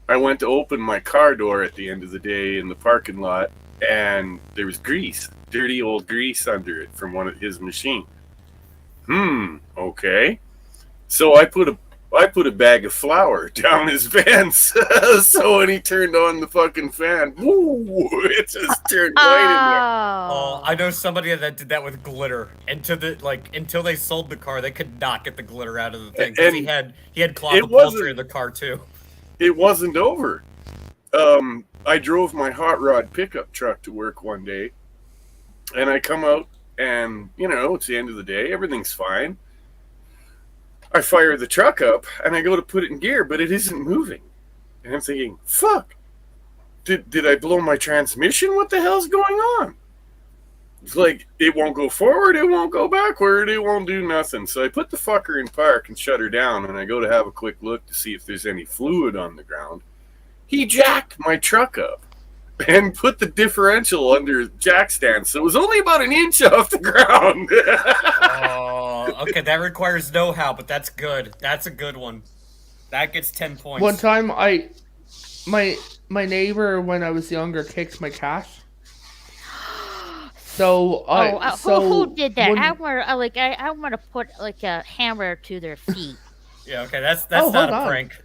I went to open my car door at the end of the day in the parking lot, and there was grease, dirty old grease under it from one of his machine. Okay. So I put a bag of flour down his vents. So when he turned on the fucking fan, woo, it just turned white in there. Oh, Oh. I know somebody that did that with glitter. Until they sold the car, they could not get the glitter out of the thing. 'Cause he And had cloth it upholstery wasn't- in the car too. It wasn't over. I drove my hot rod pickup truck to work one day, and I come out, and it's the end of the day, everything's fine. I fire the truck up, and I go to put it in gear, but it isn't moving. And I'm thinking, fuck, did I blow my transmission? What the hell's going on? It's like, it won't go forward, it won't go backward, it won't do nothing. So I put the fucker in park and shut her down, and I go to have a quick look to see if there's any fluid on the ground. He jacked my truck up and put the differential under jack stand, so it was only about an inch off the ground. Oh, okay, that requires know-how, but that's good. That's a good one. That gets 10 points. One time, my neighbor when I was younger kicked my cat. So Who did that? one- I want to put like a hammer to their feet. Yeah, okay, that's Oh, not hold a on. prank.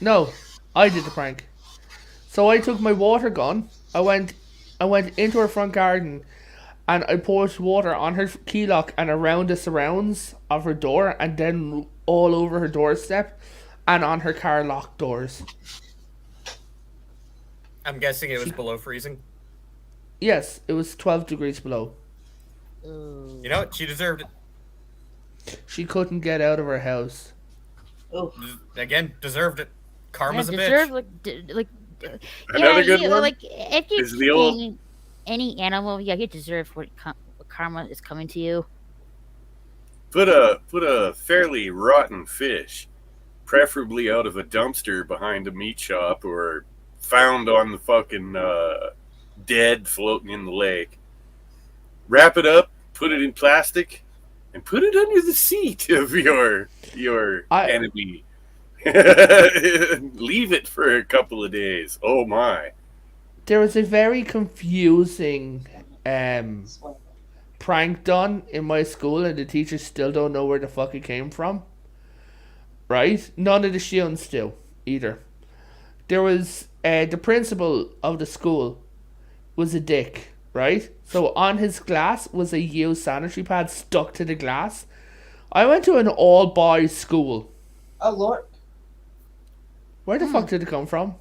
No, I did the prank. So I took my water gun. I went into her front garden, and I poured water on her key lock and around the surrounds of her door, and then all over her doorstep, and on her car lock doors. I'm guessing it was below freezing. Yes, it was 12 degrees below. You know what? She deserved it. She couldn't get out of her house. Oh, Again, deserved it. Karma's a deserve bitch. Another good one Like if you're is the old- killing any animal, yeah, you deserve what karma is coming to you. Put a fairly rotten fish, preferably out of a dumpster behind a meat shop or found on the fucking dead floating in the lake. Wrap it up, put it in plastic, and put it under the seat of your enemy. Leave it for a couple of days. Oh my. There was a very confusing prank done in my school, and the teachers still don't know where the fuck it came from. Right? None of the students do either. There was the principal of the school was a dick, right? So on his glass was a used sanitary pad stuck to the glass. I went to an all boys school. oh Lord, Where the fuck did it come from?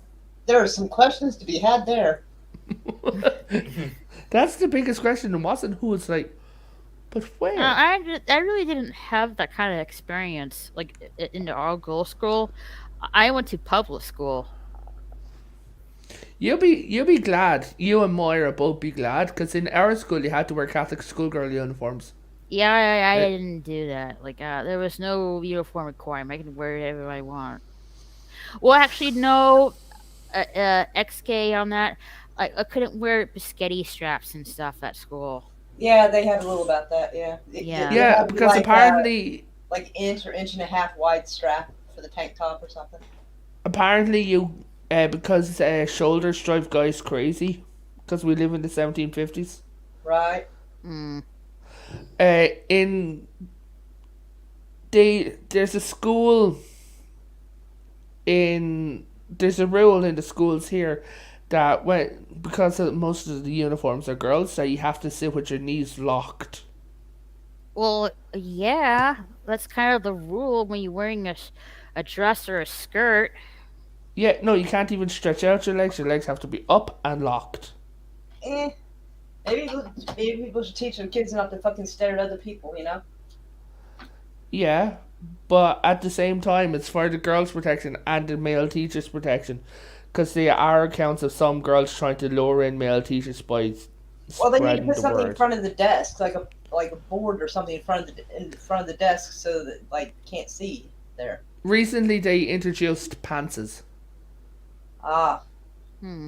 there are some questions to be had there. That's the biggest question. It wasn't who. It's like, but where? I really didn't have that kind of experience like in the all girls school. I went to public school. You'll be glad. You and Moira both be glad, because in our school you had to wear Catholic schoolgirl uniforms. Yeah, I Uh, didn't do that. Like, there was no uniform requirement. I can wear whatever I want. Well, actually, no. XK on that. I couldn't wear biscotti straps and stuff at school. Yeah, they have a little about that. Yeah, Yeah. they yeah, have because apparently, like inch or inch and a half wide strap for the tank top or something. you because shoulders drive guys crazy, because we live in the 1750s. Right. Mm. In there's a school in there's a rule in the schools here that when because most of the uniforms are girls, that you have to sit with your knees locked. Well, yeah, that's kind of the rule when you're wearing a dress or a skirt. Yeah, no, you can't even stretch out your legs. Your legs have to be up and locked. Eh. Maybe people should teach their kids not to fucking stare at other people. You know. Yeah, but at the same time, it's for the girls' protection and the male teachers' protection, because there are accounts of some girls trying to lure in male teachers by Well, they need to spreading put the something in word. front of the desk, like a board or something in front of the desk, so that like can't see there. Recently, they introduced pantses. Ah, Hmm.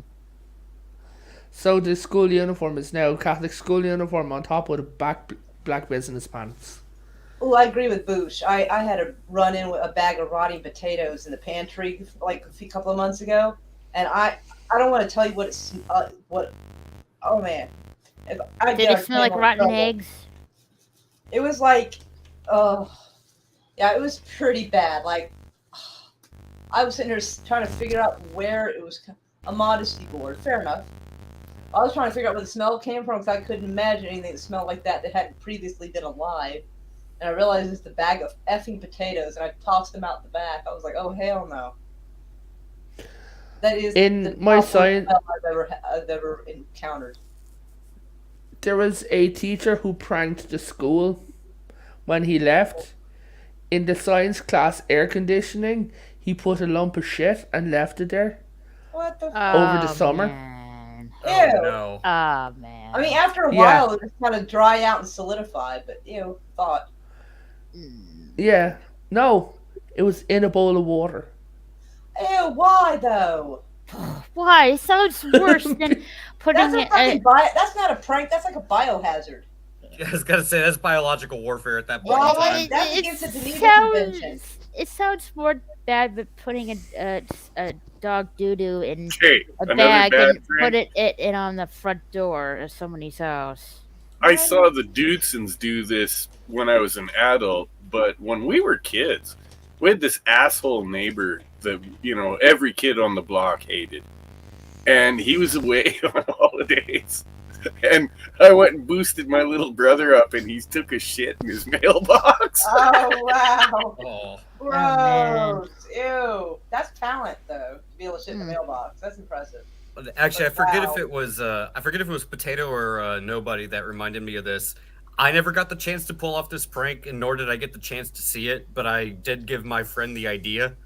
So the school uniform is now Catholic school uniform on top with a black business pants. oh, I agree with Boosh. I had a run in with a bag of rotting potatoes in the pantry like a few couple of months ago, and I don't want to tell you what it's what. Oh man, if I Did get it our smell like family in rotten trouble. eggs? It was like, oh yeah, it was pretty bad. Like I was sitting there trying to figure out where it was. A modesty board, fair enough. I was trying to figure out where the smell came from because I couldn't imagine anything that smelled like that hadn't previously been alive. And I realized it's a bag of effing potatoes, and I tossed them out the back. I was like, "Oh hell no!" That is the In my top worst science, smell I've ever encountered. there was a teacher who pranked the school when he left. In the science class air conditioning, he put a lump of shit and left it there What the? over the Oh summer. man. Oh Ew. no. Oh I mean, man. after a Yeah, while, it just kind of dry out and solidify. But thought. Mm. yeah. No, it was in a bowl of water. Ew, why though? Why? It sounds worse than That's putting a it. fucking That's not a prank. That's like a biohazard. I was gonna say that's biological warfare at that point in Well, time. that's It against the Geneva Convention. sounds. It sounds more bad, but putting a dog doo doo in Hey, a another bag bad and put prank. it on the front door of somebody's house. I saw the Dudesons do this when I was an adult, but when we were kids, we had this asshole neighbor that every kid on the block hated, and he was away on holidays. And I went and boosted my little brother up, and he took a shit in his mailbox. Oh wow. Oh, man. Gross. Ew. That's talent though, to be able to shit in the Hmm. mailbox. That's impressive. actually, I But forget wow. if it was Potato or Nobody that reminded me of this. I never got the chance to pull off this prank, and nor did I get the chance to see it. But I did give my friend the idea.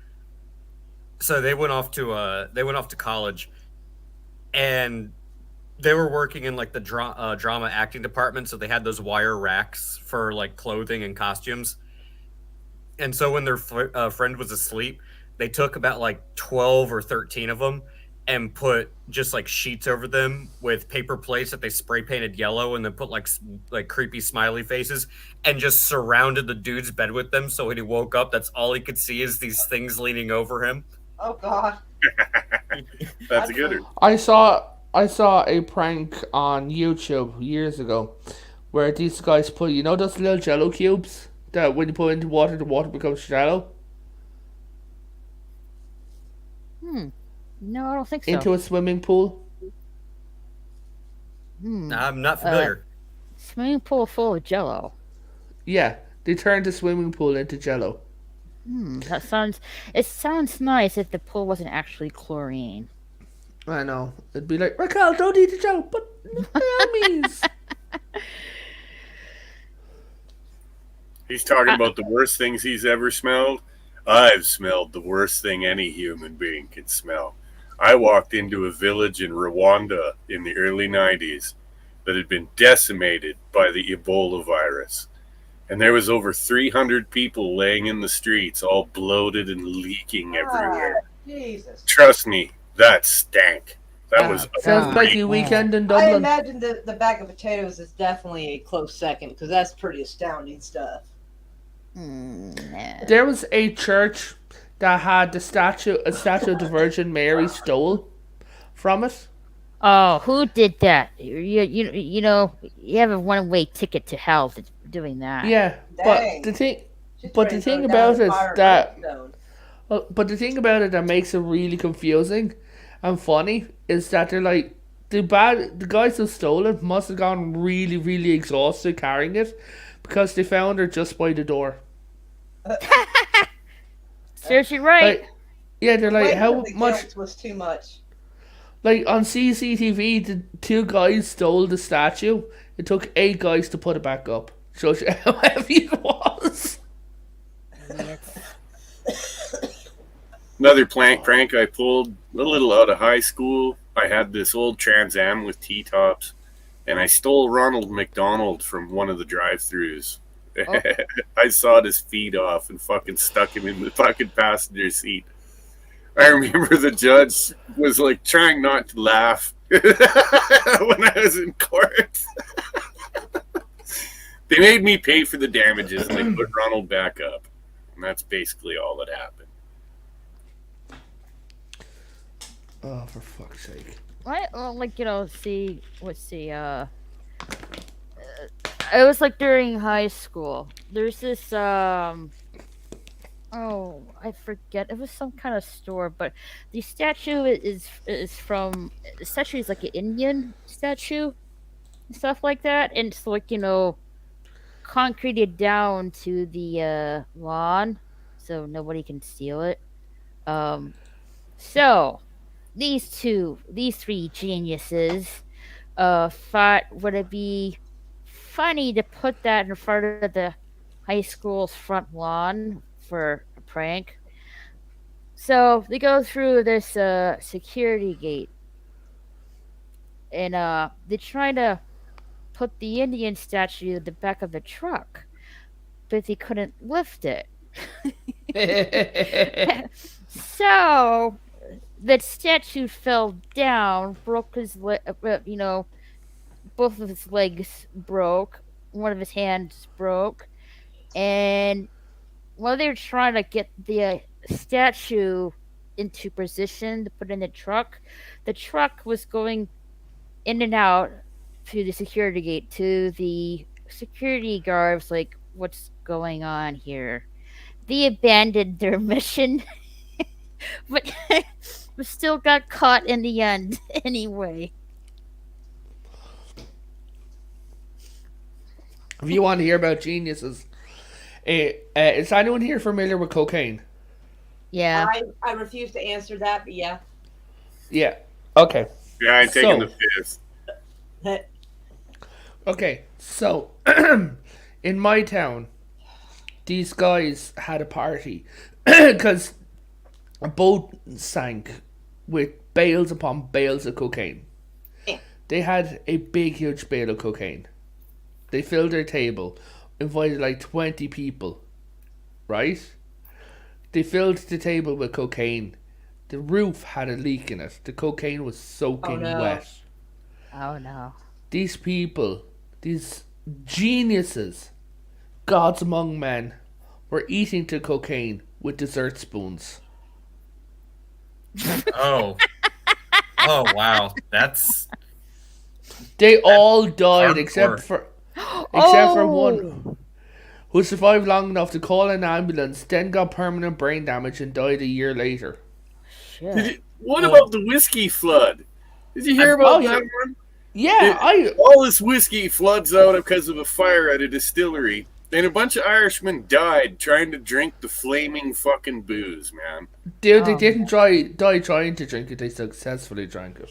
So they went off to college, and they were working in like the drama acting department. So they had those wire racks for like clothing and costumes. And so when their friend was asleep, they took about like 12 or 13 of them and put just like sheets over them with paper plates that they spray painted yellow, and then put like creepy smiley faces, and just surrounded the dude's bed with them. So when he woke up, that's all he could see is these things leaning over him. Oh god. That's a good one. I saw a prank on YouTube years ago where these guys put those little jello cubes that when you put into water, the water becomes jello Hmm. No, I don't think so. into a swimming pool. Hmm. I'm not familiar. Swimming pool full of Jello. Yeah, they turned the swimming pool into jello. That sounds. It sounds nice if the pool wasn't actually chlorine. I know. It'd be like, Raquel, don't eat the jello, but yummies. He's talking about the worst things he's ever smelled. I've smelled the worst thing any human being can smell. I walked into a village in Rwanda in the early 90s that had been decimated by the Ebola virus. and there was over 300 people laying in the streets, all bloated and leaking everywhere. Jesus. Trust me, that stank. That was Sounds like a weekend in I Dublin. imagine the bag of potatoes is definitely a close second because that's pretty astounding stuff. No. There was a church that had a statue of the Virgin Mary stole from it. Oh, who did that? You know, you have a one-way ticket to hell for doing that. Yeah, Dang. but the thing, Just but ready the to thing go down about the it fire that, stone. but the thing about it that makes it really confusing and funny is that they're like the guys who stole it must have gone really, really exhausted carrying it because they found her just by the door. Seriously, right? Like, yeah, they're like, Wait, how the much? guilt was too much. Like on CCTV, the 2 guys stole the statue. It took 8 guys to put it back up. Shows you how heavy it was. Another prank I pulled a little out of high school. I had this old Trans Am with T-tops, and I stole Ronald McDonald from one of the drive-thrus. Oh. I sawed his feet off and fucking stuck him in the fucking passenger seat. I remember the judge was like trying not to laugh when I was in court. They made me pay for the damages and they put Ronald back up. And that's basically all that happened. Oh, for fuck's sake. Right? Well, like, you know, let's see, it was like during high school. There's this, oh, I forget. It was some kind of store, but the statue is from, the statue is like an Indian statue and stuff like that. And it's like, you know, concreted down to the lawn so nobody can steal it. So these three geniuses thought would it be funny to put that in front of the high school's front lawn for a prank. So they go through this security gate and they try to put the Indian statue in the back of the truck, but they couldn't lift it. So the statue fell down, broke his you know, both of his legs broke, one of his hands broke, and while they were trying to get the statue into position to put in the truck was going in and out through the security gate to the security guards like, what's going on here? They abandoned their mission, but we still got caught in the end anyway. If you want to hear about geniuses, is anyone here familiar with cocaine? Yeah. I refuse to answer that, but yeah. Yeah. Okay. Yeah, I'm taking the fifth. Okay, so in my town, these guys had a party because a boat sank with bales upon bales of cocaine. Yeah. They had a big, huge bale of cocaine. They filled their table, invited like 20 people, right? They filled the table with cocaine. The roof had a leak in it. The cocaine was soaking wet. Oh no. These people, these geniuses, gods among men, were eating the cocaine with dessert spoons. Oh. Oh wow. That's They all died except hardcore. for one who survived long enough to call an ambulance, then got permanent brain damage and died a year later. Shit. What about the whiskey flood? Did you hear about that one? Yeah, All this whiskey floods out because of a fire at a distillery, and a bunch of Irishmen died trying to drink the flaming fucking booze, man. they didn't die trying to drink it, they successfully drank it.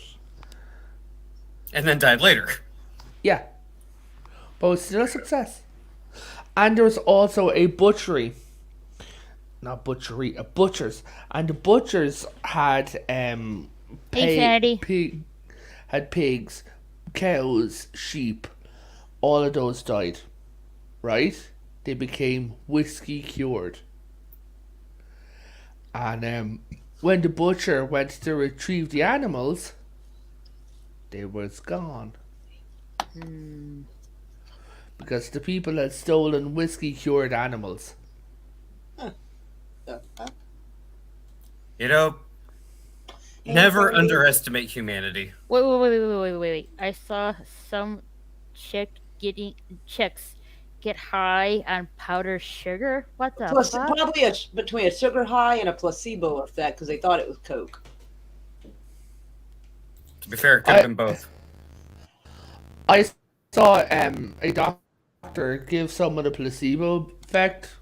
And then died later. Yeah. But it was still a success. And there was also a butchery. Not butchery, a butcher's. And the butchers had Insanity. had pigs, cows, sheep. All of those died. Right? they became whiskey cured. And when the butcher went to retrieve the animals, they was gone. Because the people had stolen whiskey cured animals. You know, never underestimate humanity. Wait. I saw some chicks get high on powdered sugar. What the fuck? Probably between a sugar high and a placebo effect because they thought it was Coke. To be fair, it could have been both. I saw a doctor give someone a placebo effect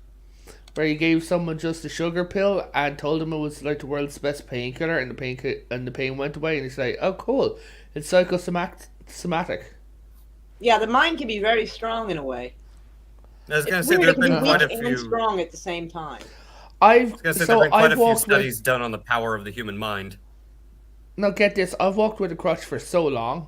where he gave someone just a sugar pill and told him it was like the world's best painkiller, and the pain went away, and he's like, oh cool, it's psychosomatic. Yeah, the mind can be very strong in a way. I was going to say there have been quite a few. And strong at the same time. There have been quite a few studies done on the power of the human mind. Now get this, I've walked with a crutch for so long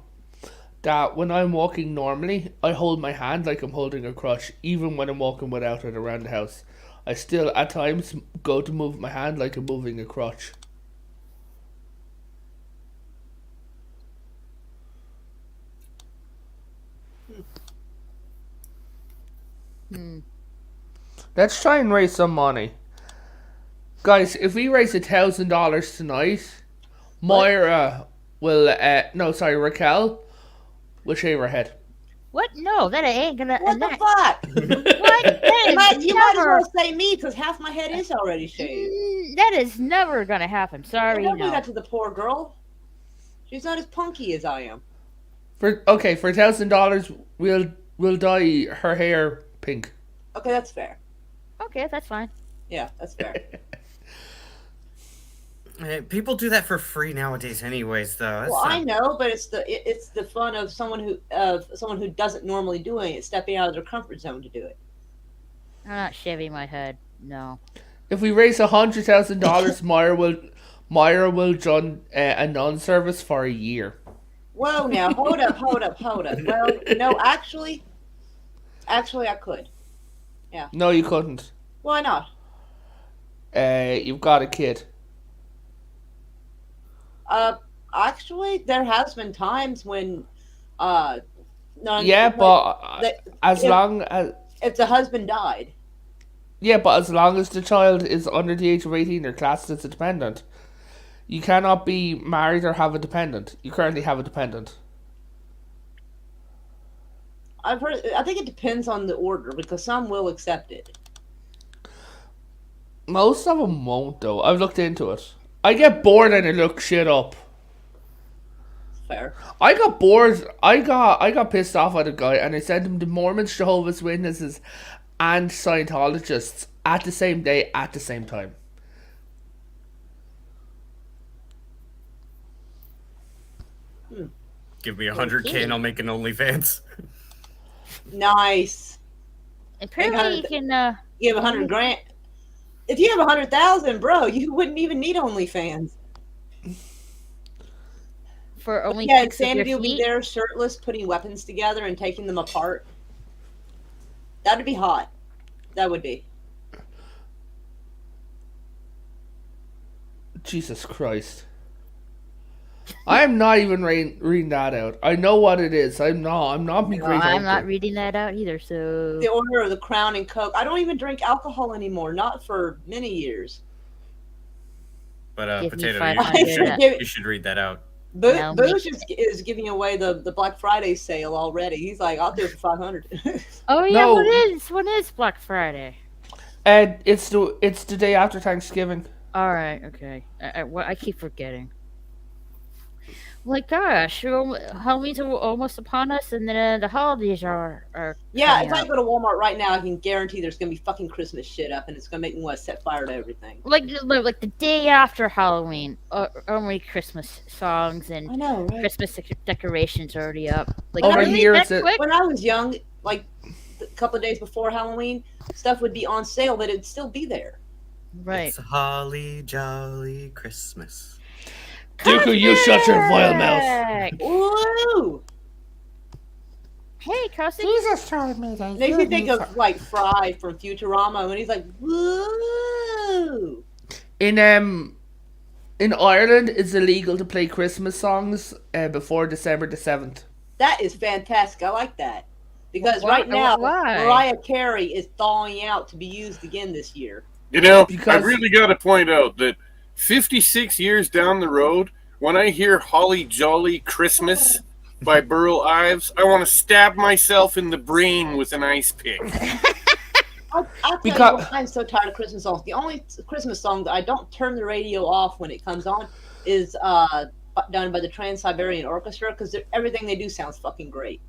that when I'm walking normally, I hold my hand like I'm holding a crutch, even when I'm walking without it around the house. I still, at times, go to move my hand like I'm moving a crutch. Let's try and raise some money. Guys, if we raise $1,000 tonight, Moira will, Raquel will shave her head. What? No, that ain't gonna. What the fuck? What? You might as well say me because half my head is already shaved. That is never gonna happen. Sorry, Don't no. do that to the poor girl. She's not as punky as I am. For $1,000, we'll dye her hair pink. Okay, that's fair. Okay, that's fine. Yeah, that's fair. People do that for free nowadays, anyways. Though. Well, I know, but it's the fun of someone who doesn't normally do it, stepping out of their comfort zone to do it. I'm not shaving my head. No. If we raise $100,000, Moira will join a non-service for a year. Whoa! Now hold up. Well, no, actually, I could. Yeah. No, you couldn't. Why not? You've got a kid. Actually, there has been times when, as long as if the husband died. Yeah, but as long as the child is under the age of 18, they're classed as a dependent. You cannot be married or have a dependent. You currently have a dependent. I think it depends on the order because some will accept it. Most of them won't, though. I've looked into it. I get bored and I look shit up. Fair. I got bored. I got pissed off at a guy and I sent him to Mormons, Jehovah's Witnesses, and Scientologists at the same day, at the same time. Give me $100K and I'll make an OnlyFans. Nice. Apparently, you can. You have $100,000. If you have 100,000, bro, you wouldn't even need OnlyFans. For only Sanity will be there, shirtless, putting weapons together and taking them apart. That would be hot. That would be. Jesus Christ. I'm not even reading that out. I know what it is. I'm not me great uncle. I'm not reading that out either, so... The Order of the Crown and Coke. I don't even drink alcohol anymore. Not for many years. But, Potato, you should read that out. Boosh is giving away the Black Friday sale already. He's like, I'll do it for $500. Oh, yeah, no. When is Black Friday? It's the day after Thanksgiving. Alright, okay. I keep forgetting. Like, gosh, Halloween's almost upon us, and then the holidays are yeah, if I go to Walmart right now, I can guarantee there's going to be fucking Christmas shit up, and it's going to make me want to set fire to everything. Like the day after Halloween, only Christmas songs and I know, right? Christmas decorations already up. Like, over here, when I was young, like a couple of days before Halloween, stuff would be on sale, but it'd still be there. Right. It's a holly jolly Christmas. Dooku, you shut your vile mouth. Woo! Hey, Kelsey. Jesus told me that. Makes me think of like Fry from Futurama when he's like, "Woo!" In Ireland, it's illegal to play Christmas songs before December the 7th. That is fantastic. I like that because Why? right now Why? Mariah Carey is thawing out to be used again this year. You know, I Because really got to point out that 56 years down the road, when I hear Holly Jolly Christmas by Burl Ives, I want to stab myself in the brain with an ice pick. I'll tell you Because- what, I'm so tired of Christmas songs. The only Christmas song that I don't turn the radio off when it comes on is done by the Trans-Siberian Orchestra because everything they do sounds fucking great.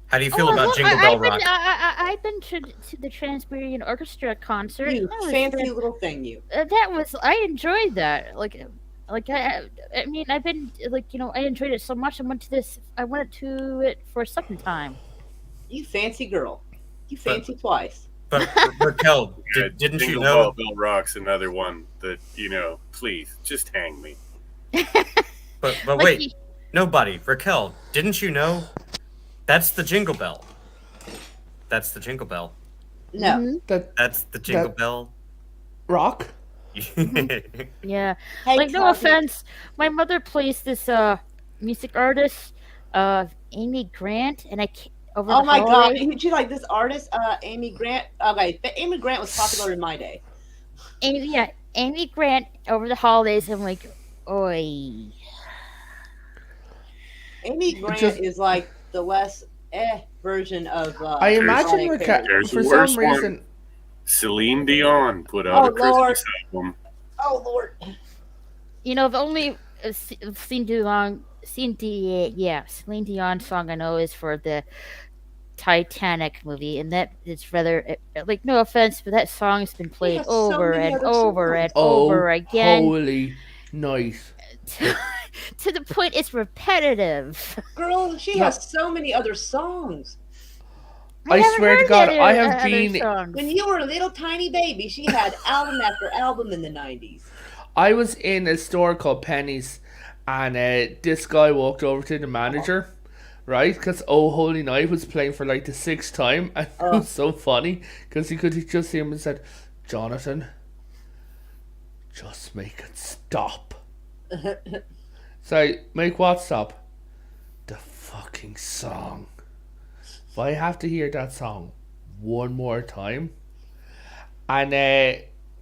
How do you feel about Jingle Bell Rock? I've been to the Trans-Siberian Orchestra concert. You That was fancy little thing, you. I enjoyed that. I mean, I've been I enjoyed it so much. I went to it for a second time. You fancy girl. You fancy twice. But Raquel, didn't you Jingle know? Bell Rock's another one that, please, just hang me. But Like, wait, nobody. Raquel, didn't you know? That's the Jingle Bell. That's the Jingle Bell. No. Mhm. That's the Jingle That- Bell. rock. Yeah. Hey, Like, no Kelsey, offense, my mother plays this music artist, Amy Grant, and over Oh the my god, holiday. you like this artist, Amy Grant? Okay, but Amy Grant was popular in my day. Amy Grant over the holidays. I'm like, oi. Amy Grant Just- is like the less version of. I imagine Mariah Carey. There's for the some worst one. reason. Celine Dion put out Oh, a Christmas Lord. album. Oh Lord. The only Celine Dion song I know is for the Titanic movie, and that it's rather like, no offense, but that song has been played has so over many and other over songs. and Oh, over again holy nice. to the point it's repetitive. Girl, she No. has so many other songs. I haven't swear to heard God, the I have other been- songs. When you were a little tiny baby, she had album after album in the 90s. I was in a store called Penny's, and this guy walked over to the manager, right? Because Oh Holy Night was playing for like the 6th time, and it was so funny because he could just see him and said, "Jonathan, just make it stop." So make what stop? The fucking song. If I have to hear that song one more time, and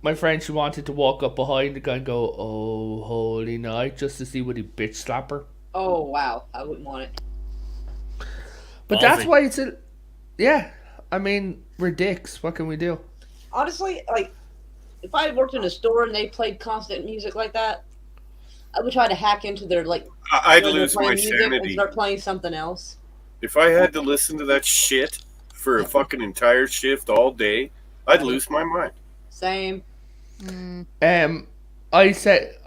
my friend, she wanted to walk up behind the guy and go, "Oh Holy Night," just to see would he bitch slap her. Oh wow, I wouldn't want it. But that's Ballsy. why it's a, yeah. I mean, we're dicks. What can we do? Honestly, like if I had worked in a store and they played constant music like that, I would try to hack into their I'd when they're lose playing my music and sanity. start playing something else. If I had to listen to that shit for a fucking entire shift all day, I'd lose my mind. Same. I said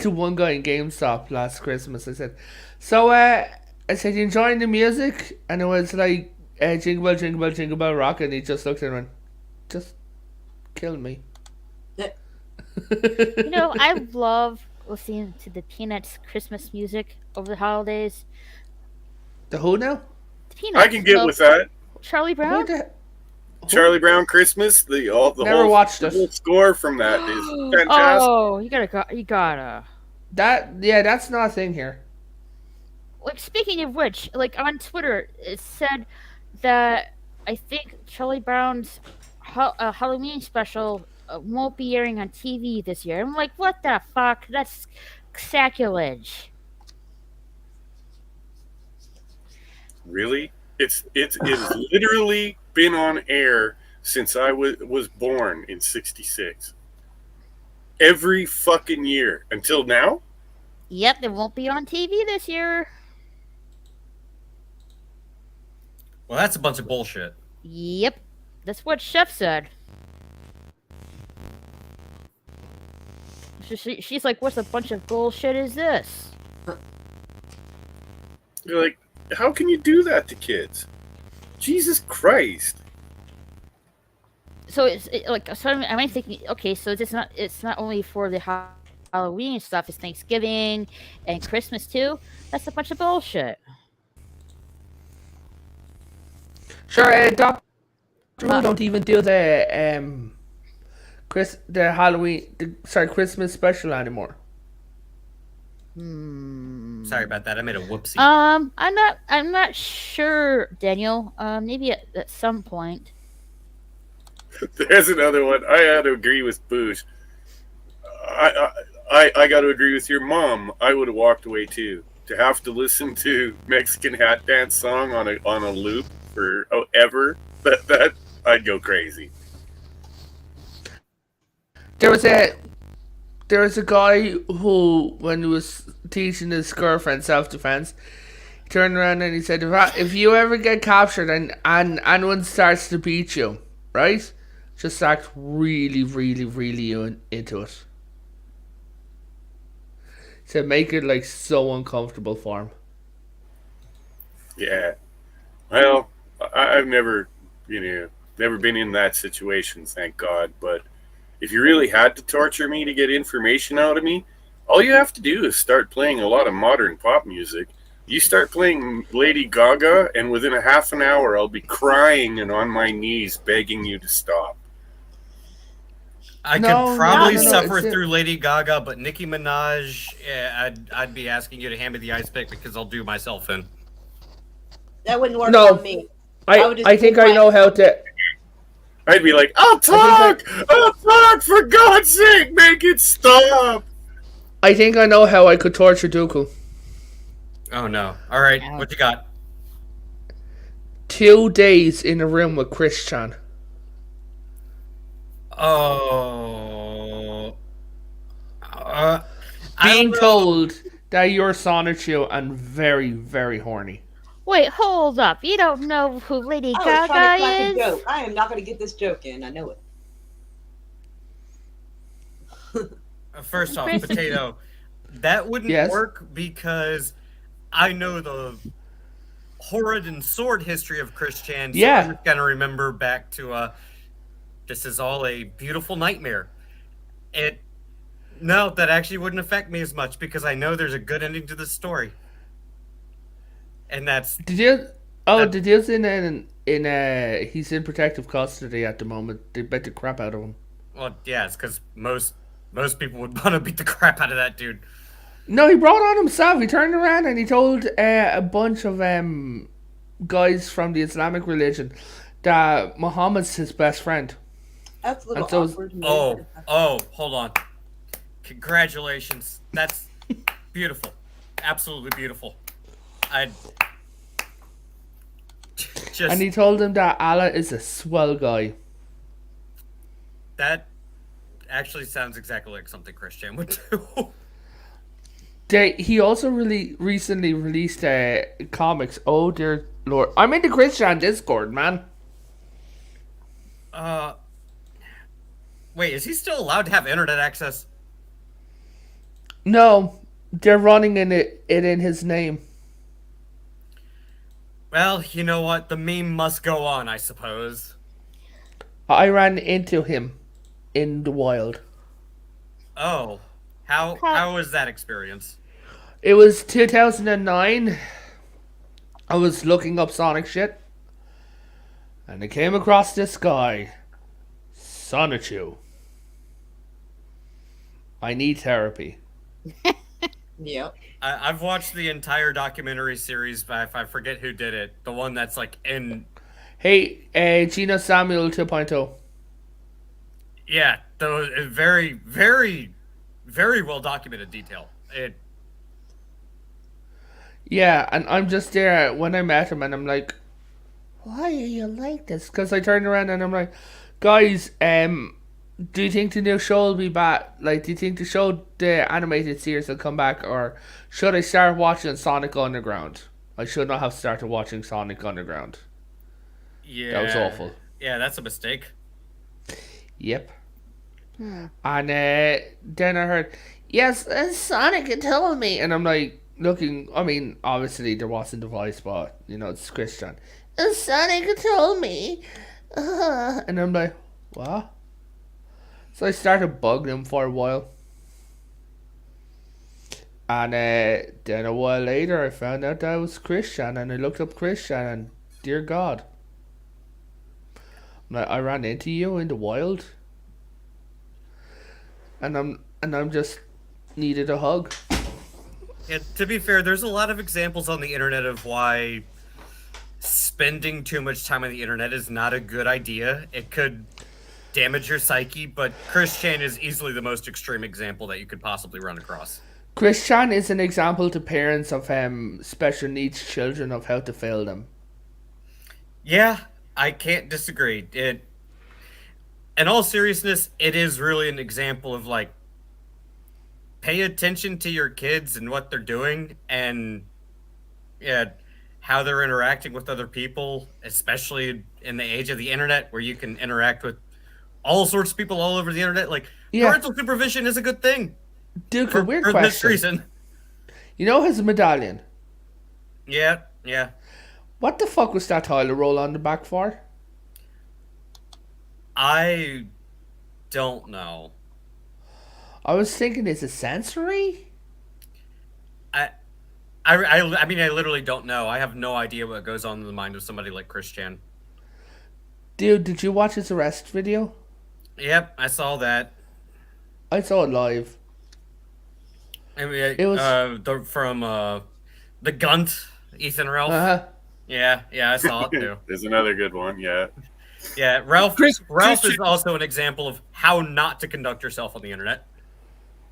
to one guy in GameStop last Christmas. I said, "So, I said, you enjoying the music?" And it was like, "Jingle Bell, Jingle Bell, Jingle Bell Rock," and he just looked at it and went, "Just kill me." I love listening to the Peanuts Christmas music over the holidays. The who now? The Peanuts. I can get with that. Charlie Who Brown. the Charlie Brown Christmas, the Never watched the it. whole score from that is fantastic. Oh, you gotta. That's not a thing here. Like, speaking of which, like, on Twitter, it said that I think Charlie Brown's Halloween special won't be airing on TV this year. I'm like, what the fuck? That's sacrilege. Really? It's literally been on air since I was born in '66. Every fucking year until now. Yep, it won't be on TV this year. Well, that's a bunch of bullshit. Yep, that's what Chef said. She's like, "What's a bunch of bullshit is this?" You're like, how can you do that to kids? Jesus Christ! So I'm thinking, okay, so it's not only for the Halloween stuff, it's Thanksgiving and Christmas too. That's a bunch of bullshit. Sure, Doctor Who Uh, don't even do the Halloween, Christmas special anymore. Sorry about that. I made a whoopsie. I'm not sure, Daniel. Maybe at some point. There's another one. I had to agree with Boosh. I got to agree with your mom. I would have walked away too. To have to listen to Mexican hat dance song on a loop for ever, that I'd go crazy. There was a guy who, when he was teaching his girlfriend self-defense, he turned around and he said, if you ever get captured and anyone starts to beat you, right, just act really, really, really into it. He said, make it like so uncomfortable for him. Yeah. Well, I've never been in that situation, thank God. But if you really had to torture me to get information out of me, all you have to do is start playing a lot of modern pop music. You start playing Lady Gaga, and within a half an hour, I'll be crying and on my knees begging you to stop. I could probably suffer through Lady Gaga, but Nicki Minaj, I'd be asking you to hand me the ice pick because I'll do myself in. That wouldn't work on me. I think I know how to. I'd be like, I'll talk! I'll talk! For God's sake, make it stop! I think I know how I could torture Dooku. Oh no. Alright, what you got? 2 days in a room with Chris Chan. Oh. Being told that you're Sonichu and very, very horny. Wait, hold up. You don't know who Lady I was trying to Gaga crack a is? joke. I am not going to get this joke in. I know it. First off, Potato, that wouldn't work because I know the horrid and sordid history of Chris Chan. So I'm just going to remember back to this is all a beautiful nightmare. No, that actually wouldn't affect me as much because I know there's a good ending to this story. And that's the deal's he's in protective custody at the moment. They beat the crap out of him. Well, yeah, it's because most people would want to beat the crap out of that dude. No, he brought on himself. He turned around and he told a bunch of guys from the Islamic religion that Muhammad's his best friend. That's a little awkward. Oh, hold on. Congratulations. That's beautiful. Absolutely beautiful. And he told him that Allah is a swell guy. That actually sounds exactly like something Christian would do. He also recently released comics. Oh dear Lord, I'm in the Christian Discord, man. Wait, is he still allowed to have internet access? No, they're running it in his name. Well, you know what? The meme must go on, I suppose. I ran into him in the wild. Oh, how was that experience? It was 2009. I was looking up Sonic shit, and I came across this guy, Sonichu. I need therapy. Yep. I've watched the entire documentary series, but if I forget who did it, the one that's like in. Hey, Gina Samuel 2.0. Yeah, those very, very, very well documented detail. Yeah, and I'm just there when I met him, and I'm like, why are you like this? Because I turned around and I'm like, guys, do you think the new show will be back? Like, do you think the animated series will come back, or should I start watching Sonic Underground? I should not have started watching Sonic Underground. Yeah, that was awful. Yeah, that's a mistake. Yep. And then I heard, yes, Sonic had told me, and I'm like looking. I mean, obviously there wasn't a voice, but it's Christian. Sonic had told me, and I'm like, what? So I started bugging him for a while. And then a while later I found out that I was Christian, and I looked up Christian, and dear God. Like, I ran into you in the wild, and I'm just needed a hug. Yeah, to be fair, there's a lot of examples on the internet of why spending too much time on the internet is not a good idea. It could damage your psyche, but Chris Chan is easily the most extreme example that you could possibly run across. Chris Chan is an example to parents of special needs children of how to fail them. Yeah, I can't disagree. It, in all seriousness, it is really an example of like, pay attention to your kids and what they're doing, and yeah, how they're interacting with other people, especially in the age of the internet where you can interact with all sorts of people all over the internet. Like, parental supervision is a good thing. Duke, a weird for this question. reason. You know his medallion? Yeah. What the fuck was that toilet roll on the back for? I don't know. I was thinking, is it sensory? I mean, I literally don't know. I have no idea what goes on in the mind of somebody like Chris Chan. Dude, did you watch his arrest video? Yep, I saw that. I saw it live. I mean, It was from the Gunt, Ethan Ralph. Uh-huh. Yeah, I saw it too. There's another good one, yeah. Yeah, Ralph Chris is also an example of how not to conduct yourself on the internet.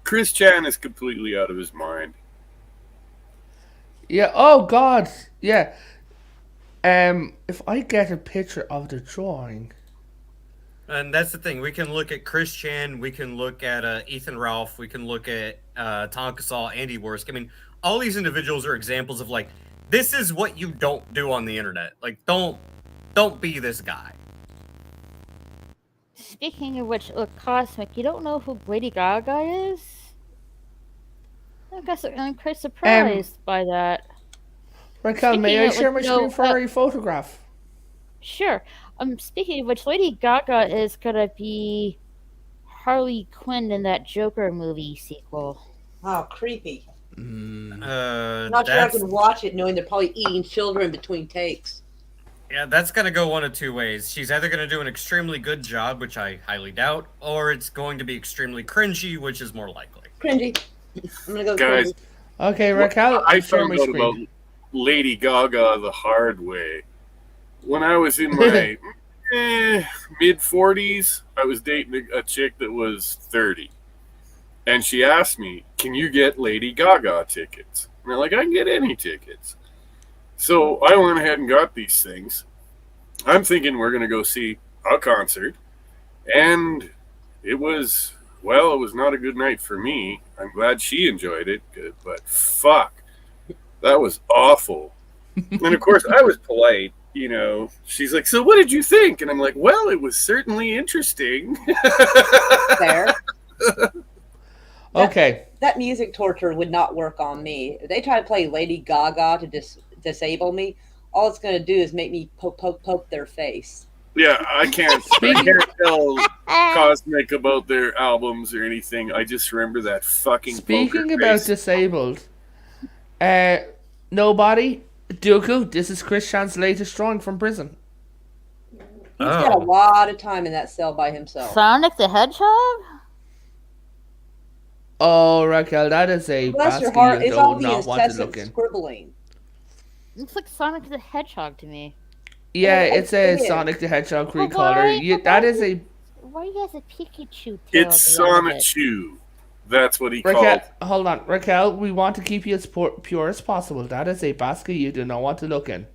Chris Chan is completely out of his mind. Yeah. Oh God. Yeah. If I get a picture of the drawing. And that's the thing. We can look at Chris Chan. We can look at Ethan Ralph. We can look at Tonka Saw, Andy Worsk. I mean, all these individuals are examples of like, this is what you don't do on the internet. Like, don't be this guy. Speaking of which, look, Cosmic, you don't know who Lady Gaga is? I guess I'm quite surprised by that. Raquel, may I Speaking of share my which, screen for a photograph? Sure. Speaking of which, Lady Gaga is gonna be Harley Quinn in that Joker movie sequel. Oh, creepy. Not sure I can watch it knowing they're probably eating children between takes. Yeah, that's going to go one of two ways. She's either going to do an extremely good job, which I highly doubt, or it's going to be extremely cringy, which is more likely. Cringy. I'm going to go Guys, cringy. Okay, Raquel, I share found my out screen. about Lady Gaga the hard way. When I was in my mid-40s, I was dating a chick that was 30. And she asked me, can you get Lady Gaga tickets? And I'm like, I can get any tickets. So I went ahead and got these things. I'm thinking we're going to go see a concert. And it was not a good night for me. I'm glad she enjoyed it, but fuck, that was awful. And of course, I was polite, you know. She's like, so what did you think? And I'm like, well, it was certainly interesting. Fair. Okay. That music torture would not work on me. If they try to play Lady Gaga to disable me, all it's going to do is make me poke their face. Yeah, I can't tell Cosmic about their albums or anything. I just remember that fucking Speaking about face. disabled, nobody, Dooku, this is Chris Chan's latest drawing from prison. He's got a lot of time in that cell by himself. Sonic the Hedgehog? Oh, Raquel, that is a Bless your basket heart, you it's all do the not want to look incessant in. scribbling. Looks like Sonic the Hedgehog to me. Yeah, Yeah, it's a it is. Sonic the Hedgehog But recolor. That is a... Why he has a Pikachu tail? It's at the end of it? Sonichu. That's what he Raquel, called. hold on. Raquel, we want to keep you as pure as possible. That is a basket you do not want to look in.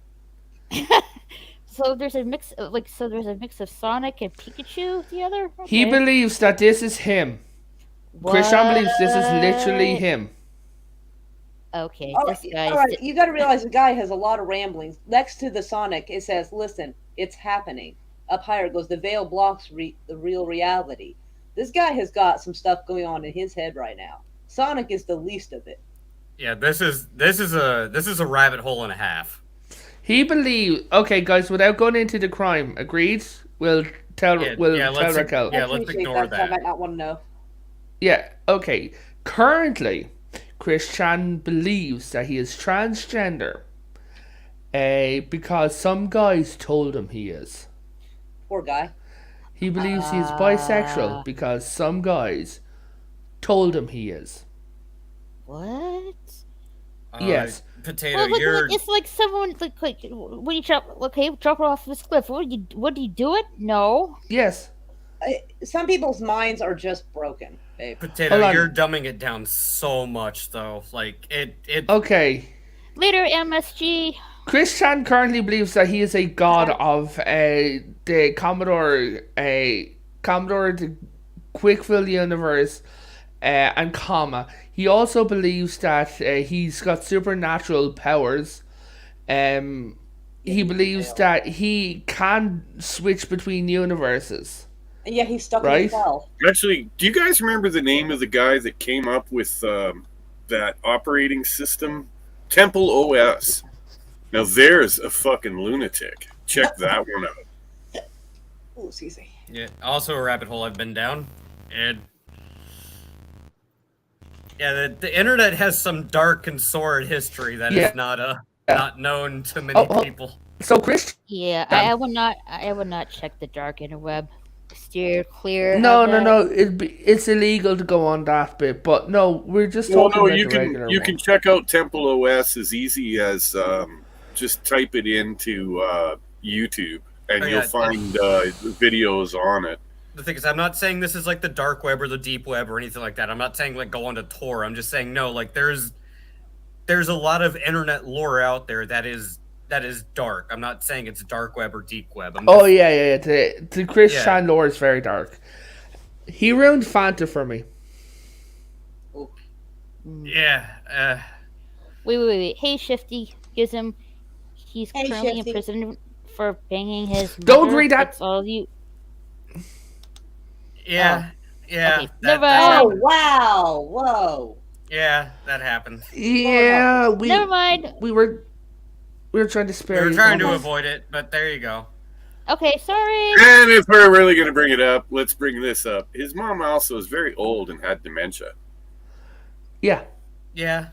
So there's a mix of Sonic and Pikachu together? Okay. He believes that this is him. Christian believes this is literally him. Okay, All this guy's... right, you got to realize the guy has a lot of ramblings. Next to the Sonic, it says, listen, it's happening. Up higher it goes, the veil blocks the real reality. This guy has got some stuff going on in his head right now. Sonic is the least of it. Yeah, this is a rabbit hole and a half. He believes... Okay, guys, without going into the crime, agreed? We'll tell Raquel. Yeah, let's Appreciate ignore I that. might not want to know. Yeah, okay. Currently, Chris Chan believes that he is transgender because some guys told him he is. Poor guy. He believes he is bisexual because some guys told him he is. What? Yes. Potato, Well, you're it's like someone like when you drop her off this cliff. What do you do it? No. Yes. Some people's minds are just broken, babe. Potato, Hold on. you're dumbing it down so much though. Like it Okay. Later, MSG. Chris Chan currently believes that he is a god of the Commodore the Quickville universe and comma. He also believes that he's got supernatural powers. He believes that he can switch between universes. And yet he's stuck Right? in hell. Actually, do you guys remember the name of the guy that came up with that operating system? Temple OS. Now there's a fucking lunatic. Check that one out. Oh, excuse me. yeah, also a rabbit hole I've been down. And yeah, the internet has some dark and sordid history that Yeah. is not known to many people. So Chris, Yeah, I would not check the dark interweb. Steer clear. no, of that. no, it's illegal to go on that bit. But no, we're just Well, talking no, about you the regular you one. can check out Temple OS as easy as just type it into YouTube and Oh, you'll yeah. find videos on it. The thing is, I'm not saying this is like the dark web or the deep web or anything like that. I'm not saying like go onto Tor. I'm just saying no, like there's a lot of internet lore out there that is dark. I'm not saying it's dark web or deep web. I'm Oh just- yeah. The Chris Yeah. Chan lore is very dark. He ruined Fanta for me. yeah. Wait. Hey, Shifty gives him. He's Hey, currently Shifty. in prison for banging his. Don't mother. read that. That's all you. Yeah. Yeah. Okay, That, never that mind. Oh, happened. wow. Whoa. Yeah, that happened. Yeah, Never mind. we were trying to We spare were you. trying to Thomas. avoid it, but there you go. Okay, sorry. And if we're really going to bring it up, let's bring this up. His mom also is very old and had dementia. Yeah. Yeah,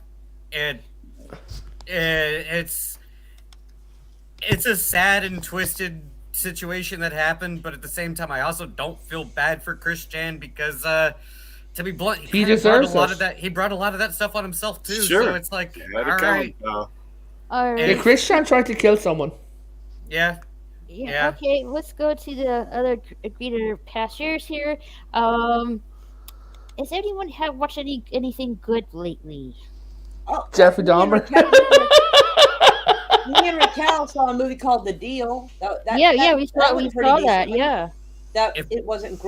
it's a sad and twisted situation that happened, but at the same time, I also don't feel bad for Chris Chan because, to be blunt, He kinda deserves brought a lot it. of that. He brought a lot of that stuff on himself too. Sure. So it's like, Let all it right, count. All right. Yeah, Chris Chan tried to kill someone. yeah. Yeah, Yeah. Okay, let's go to the other greener pastures here. Has anyone watched anything good lately? Oh, Jeffrey me and Dahmer. Me and Raquel saw a movie called The Deal. Yeah, we saw was we pretty saw decent. that. Yeah. It wasn't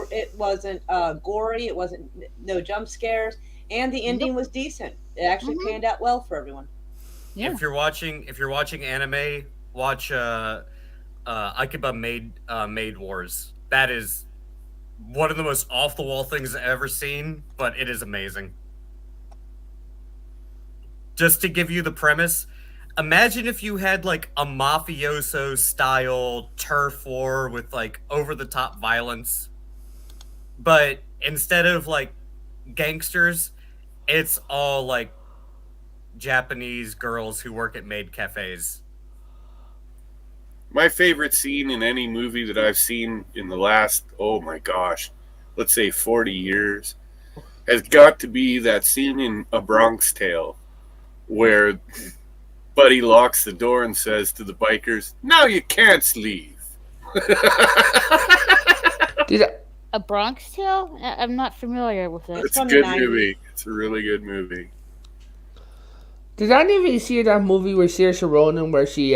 gory. It wasn't no jump scares, and the ending was decent. It actually panned out well for everyone. Yeah. If you're watching anime, watch Akiba Maid Wars. That is one of the most off the wall things I've ever seen, but it is amazing. Just to give you the premise, imagine if you had like a mafioso style turf war with like over the top violence, but instead of like gangsters, it's all like Japanese girls who work at maid cafes. My favorite scene in any movie that I've seen in the last, oh my gosh, let's say 40 years, has got to be that scene in A Bronx Tale where Buddy locks the door and says to the bikers, "Now you can't leave." Did I, A Bronx Tale? I'm not familiar with it. It's a from the good 90s. movie. It's a really good movie. did any of you see that movie with Saoirse Ronan where she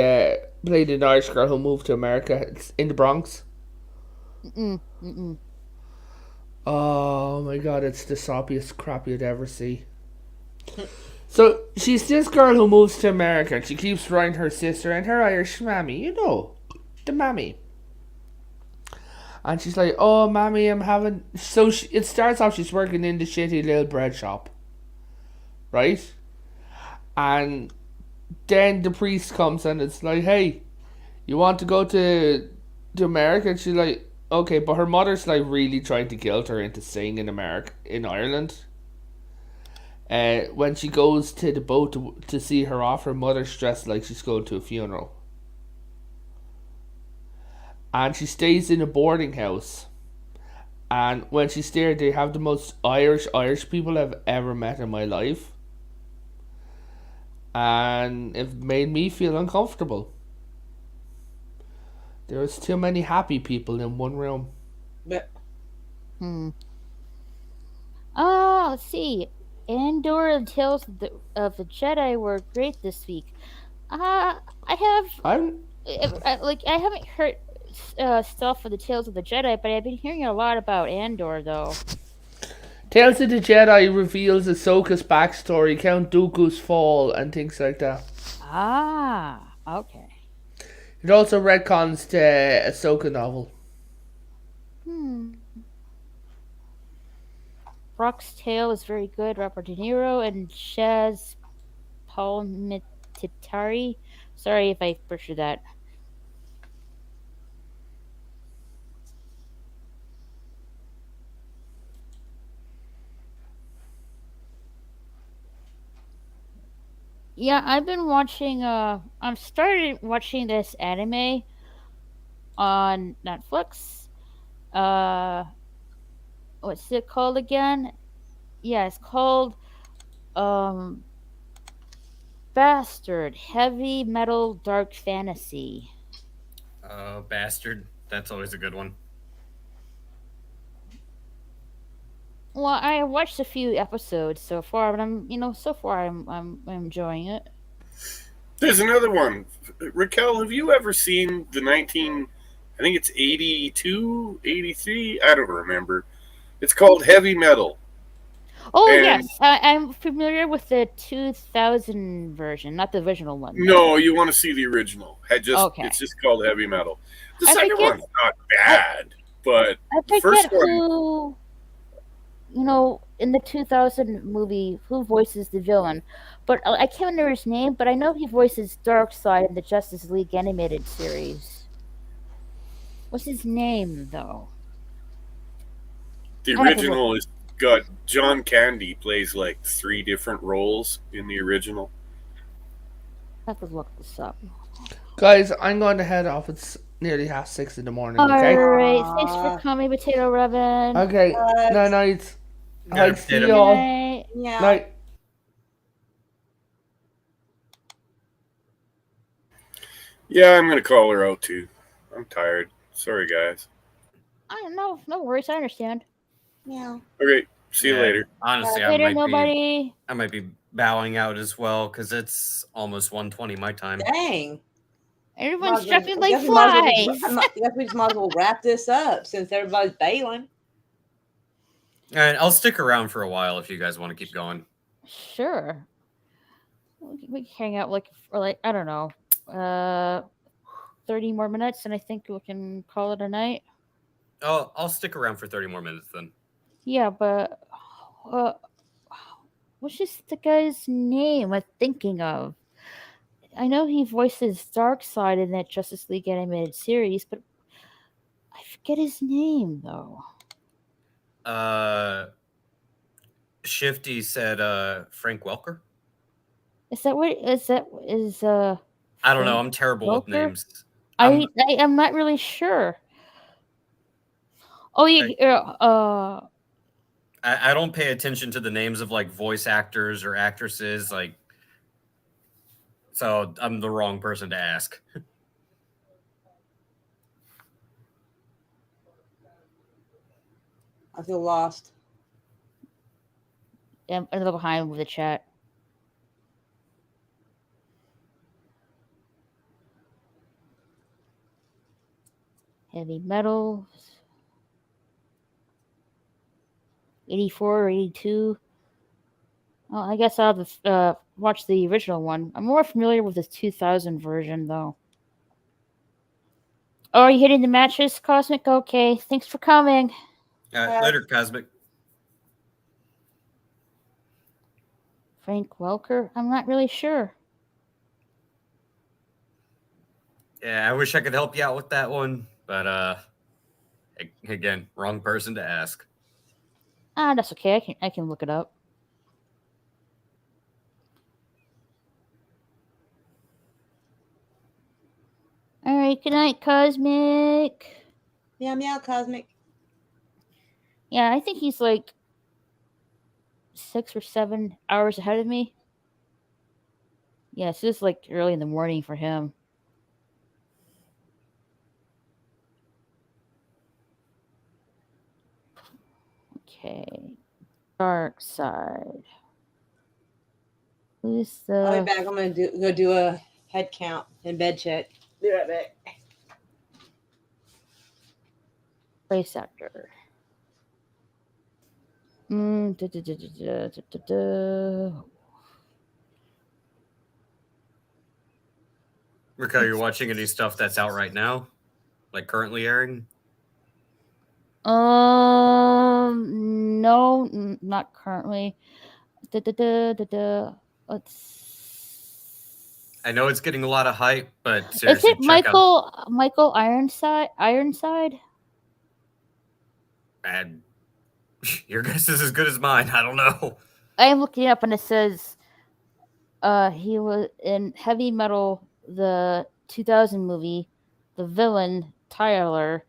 played an Irish girl who moved to America? It's in the Bronx. Mm-mm. Oh my god, it's the soppiest crap you'd ever see. So she's this girl who moves to America and she keeps writing her sister and her Irish mammy, you know, the mammy. And she's like, "Oh, mammy, I'm having..." So it starts off she's working in the shitty little bread shop, right? And then the priest comes and it's like, "Hey, you want to go to America?" And she's like, "Okay," but her mother's like really trying to guilt her into staying in Ireland. When she goes to the boat to see her off, her mother's dressed like she's going to a funeral. and she stays in a boarding house. And when she's there, they have the most Irish people I've ever met in my life, and it made me feel uncomfortable. There's too many happy people in one room. But Hmm. Let's see. Andor and Tales of the Jedi were great this week. I have I'm I haven't heard stuff for the Tales of the Jedi, but I've been hearing a lot about Andor though. Tales of the Jedi reveals Ahsoka's backstory, Count Dooku's fall, and things like that. Okay. It also retcons the Ahsoka novel. Hmm. Brock's Tale is very good. Robert De Niro and Shaz Palmintari. Sorry if I butchered that. Yeah, I've been watching. I've started watching this anime on Netflix. Uh, what's it called again? Yeah, it's called um Bastard Heavy Metal Dark Fantasy. Oh, bastard. That's always a good one. Well, I watched a few episodes so far, but so far I'm enjoying it. There's another one. Raquel, have you ever seen the 19, I think it's 82, 83? I don't remember. It's called Heavy Metal. Oh And yes, I'm familiar with the 2000 version, not the original one. no, you want to see the original. Okay. It's just called Heavy Metal. The I second forget. one's not bad, but I the first forget one, who, in the 2000 movie, who voices the villain. But I can't remember his name, but I know he voices Darkseid in the Justice League animated series. What's his name, though? the I have to look, original is got John Candy plays like 3 different roles in the original. I have to look this up. Guys, I'm going to head off. It's nearly 6:30 in the morning, okay? Alright, thanks for coming, Potato Revan. Okay, uh, night. Good Alright, see potato. Good y'all. night. yeah. Night. Yeah, I'm gonna call her out too. I'm tired. Sorry, guys. I don't know. No worries. I understand. Yeah. Okay, see you Yeah, later. Honestly, Later, nobody. I might be bowing out as well because it's almost 1:20 my time. Dang. Everyone's Might as well- dropping I like guess we might as well flies. I guess we just might as well wrap this up since everybody's bailing. All right, I'll stick around for a while if you guys want to keep going. Sure. We can hang out for I don't know, 30 more minutes, and I think we can call it a night. Oh, I'll stick around for 30 more minutes then. Yeah, but what's just the guy's name I'm thinking of? I know he voices Darkseid in that Justice League animated series, but I forget his name though. Shifty said Frank Welker. Is that what is I don't know. Frank I'm terrible with Welker? names. I'm not really sure. Oh yeah, I don't pay attention to the names of like voice actors or actresses, like, so I'm the wrong person to ask. I feel lost. I'm a little behind with the chat. Heavy metal. 84 or 82. Well, I guess I'll have to watch the original one. I'm more familiar with the 2000 version, though. Oh, are you hitting the matches, Cosmic? Okay, thanks for coming. Later, Cosmic. Frank Welker? I'm not really sure. Yeah, I wish I could help you out with that one, but again, wrong person to ask. That's okay. I can look it up. All right, good night, Cosmic. Meow meow cosmic. Yeah, I think he's like 6 or 7 hours ahead of me. Yeah, so it's like early in the morning for him. Okay. Dark side. Who's I'll be the back. I'm gonna go do a head count and bed check. Be right back. voice actor? Da, da, da, da, da, da, da. Rick, are you watching any stuff that's out right now? Like currently airing? No, not currently. Da, da, da, da, da. Let's. I know it's getting a lot of hype, but Is seriously, it check out. Michael Ironside? Ironside? And your guess is as good as mine. I don't know. I am looking it up and it says he was in Heavy Metal, the 2000 movie. The villain Tyler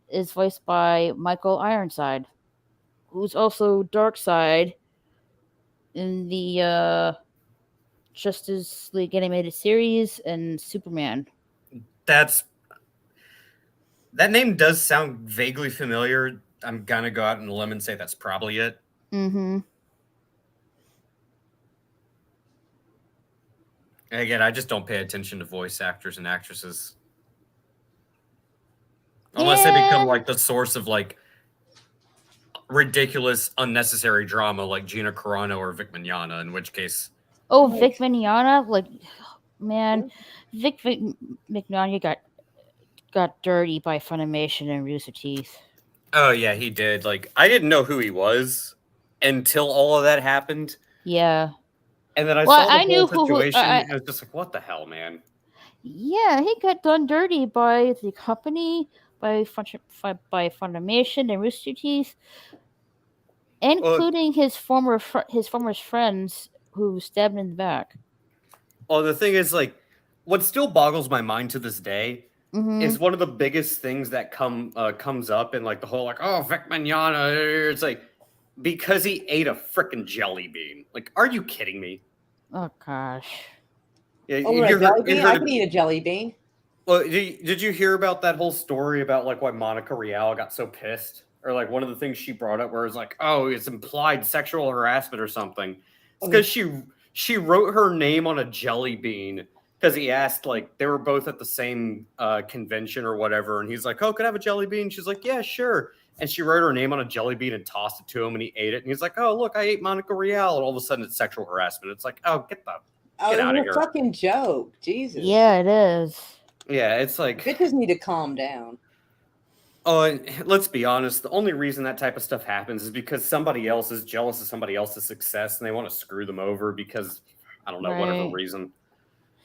is voiced by Michael Ironside, who's also Darkseid in the Justice League animated series and Superman. That name does sound vaguely familiar. I'm gonna go out on a limb and say that's probably it. Mm-hmm. And again, I just don't pay attention to voice actors and actresses. Unless they become like the source of like ridiculous, unnecessary drama like Gina Carano or Vic Mignogna, in which case... Oh, Vic Mignogna? Like, man, Vic Mignogna got dirty by Funimation and Rooster Teeth. Oh, yeah, he did. Like, I didn't know who he was until all of that happened. Yeah. And then I saw the whole situation, and I was just like, what the hell, man? Yeah, he got done dirty by the company, by Funimation and Rooster Teeth, including his former friends who stabbed him in the back. Well, the thing is, like, what still boggles my mind to this day is one of the biggest things that comes up in like the whole like, oh, Vic Mignogna. It's like because he ate a freaking jelly bean. Like, are you kidding me? Oh gosh. Yeah, jelly bean? I could eat a jelly bean. Well, did you hear about that whole story about like why Monica Rial got so pissed? Or like one of the things she brought up where it's like, oh, it's implied sexual harassment or something. It's because she wrote her name on a jelly bean because he asked, like, they were both at the same convention or whatever. And he's like, oh, could I have a jelly bean? She's like, yeah, sure. And she wrote her name on a jelly bean and tossed it to him and he ate it. And he's like, oh, look, I ate Monica Rial. And all of a sudden it's sexual harassment. It's like, oh, get out of here. Fucking joke. Jesus. Yeah, it is. Yeah, it's like... Bitches need to calm down. Oh, and let's be honest. The only reason that type of stuff happens is because somebody else is jealous of somebody else's success and they want to screw them over because, I don't know, whatever reason.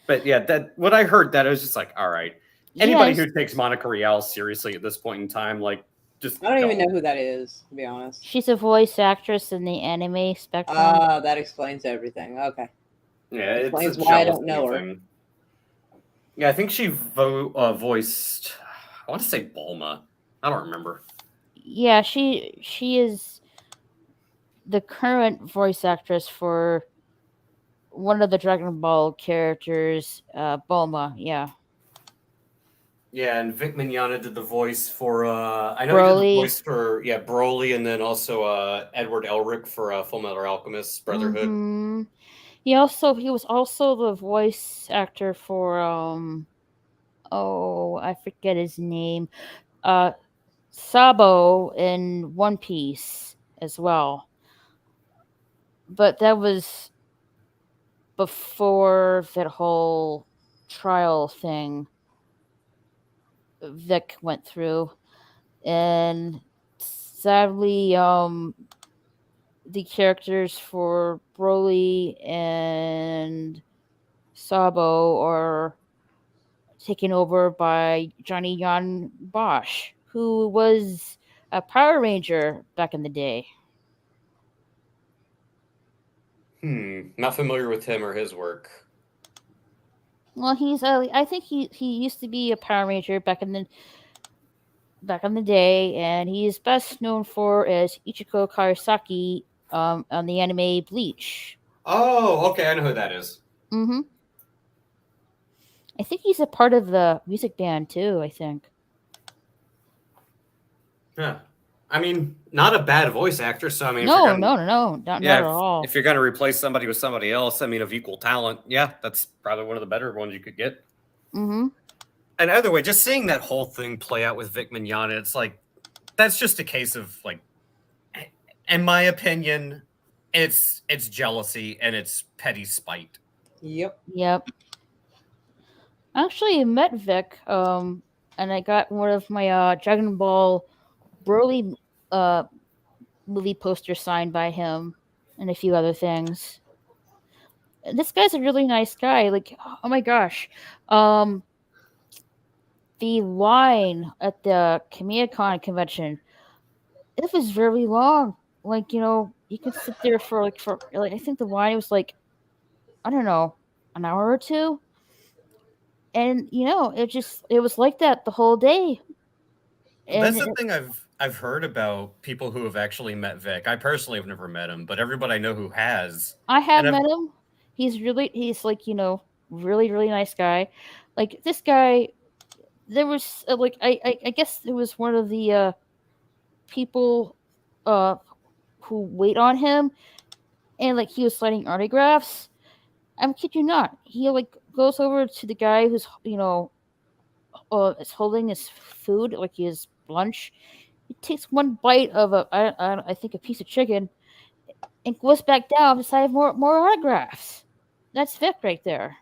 But yeah, that when I heard that, I was just like, all right. Anybody who takes Monica Rial seriously at this point in time, like, just... I don't even know who that is, to be honest. She's a voice actress in the anime spectrum. That explains everything. Okay. Yeah, it explains why I don't know her. Yeah, I think she voiced, I want to say Bulma. I don't remember. Yeah, she is the current voice actress for one of the Dragon Ball characters, Bulma. Yeah. Yeah, and Vic Mignogna did the voice for I know Broly. he did the voice for Broly, and then also Edward Elric for Full Metal Alchemist Brotherhood. Mm-hmm. He was also the voice actor for I forget his name. Sabo in One Piece as well. But that was before that whole trial thing Vic went through. And sadly, the characters for Broly and Sabo are taken over by Johnny Yan Bosch, who was a Power Ranger back in the day. Not familiar with him or his work. Well, he's I think he used to be a Power Ranger back in the day, and he is best known for as Ichiko Karasaki on the anime Bleach. Oh, okay, I know who that is. Mm-hmm. I think he's a part of the music band too. I think. Yeah. I mean, not a bad voice actor. So I mean, if you're No, gonna no, no, no, not yeah, at all. if you're gonna replace somebody with somebody else, I mean, of equal talent, yeah, that's probably one of the better ones you could get. Mm-hmm. And either way, just seeing that whole thing play out with Vic Mignogna, it's like that's just a case of like, in my opinion, it's jealousy and it's petty spite. Yep. Yep. I actually met Vic, and I got one of my Dragon Ball Broly uh movie posters signed by him, and a few other things. This guy's a really nice guy. Like, oh my gosh, um, the line at the Kamiya-Con convention, it was very long. Like, you could sit there for I think the line was like, I don't know, an hour or two, and it was like that the whole day. That's And the thing I've heard about people who have actually met Vic. I personally have never met him, but everybody I know who has. I have And I've, met him. He's like, really, really nice guy. Like, this guy, there was like I guess there was one of the people uh who wait on him, and like he was signing autographs. I'm kid you not. He like goes over to the guy who's is holding his food, like his lunch. He takes one bite of I think a piece of chicken, and goes back down to sign more autographs. That's Vic right there.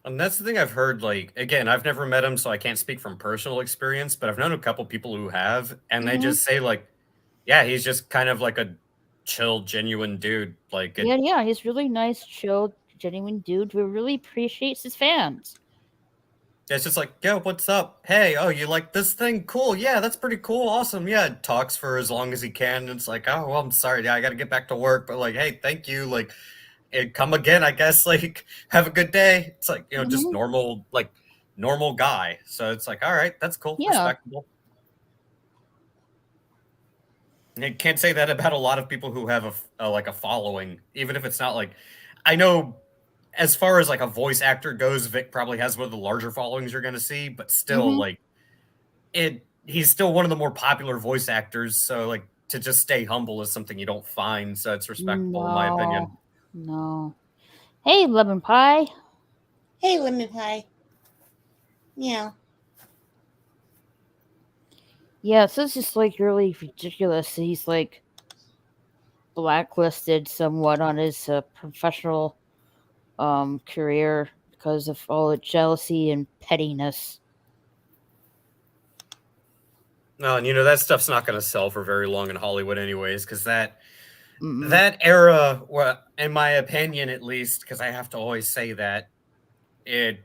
and that's the thing I've heard. Like, again, I've never met him, so I can't speak from personal experience, but I've known a couple people who have, and they Hmm. just say, like, yeah, he's just kind of like a chill, genuine dude. Like, Yeah, yeah, he's really nice, chill, genuine dude who really appreciates his fans. it's just like, yo, what's up? Hey, oh, you like this thing? Cool. Yeah, that's pretty cool. Awesome. Yeah, talks for as long as he can. And it's like, oh, well, I'm sorry. Yeah, I got to get back to work. But like, hey, thank you. Like, come again, I guess. Like, have a good day. It's like, just Hmm. normal, like, normal guy. So it's like, all right, that's cool. Yeah. Respectable. You can't say that about a lot of people who have like a following, even if it's not like, I know as far as like a voice actor goes, Vic probably has one of the larger followings you're going to see, but still, Hmm. like, he's still one of the more popular voice actors, so like to just stay humble is something you don't find, so it's respectable in my opinion. No, no. Hey, lemon pie. Hey, lemon pie. Yeah. Yeah, so it's just like really ridiculous. He's like blacklisted somewhat on his professional career because of all the jealousy and pettiness. No, and that stuff's not going to sell for very long in Hollywood anyways, because Mm-mm. that era, well, in my opinion at least, because I have to always say that, it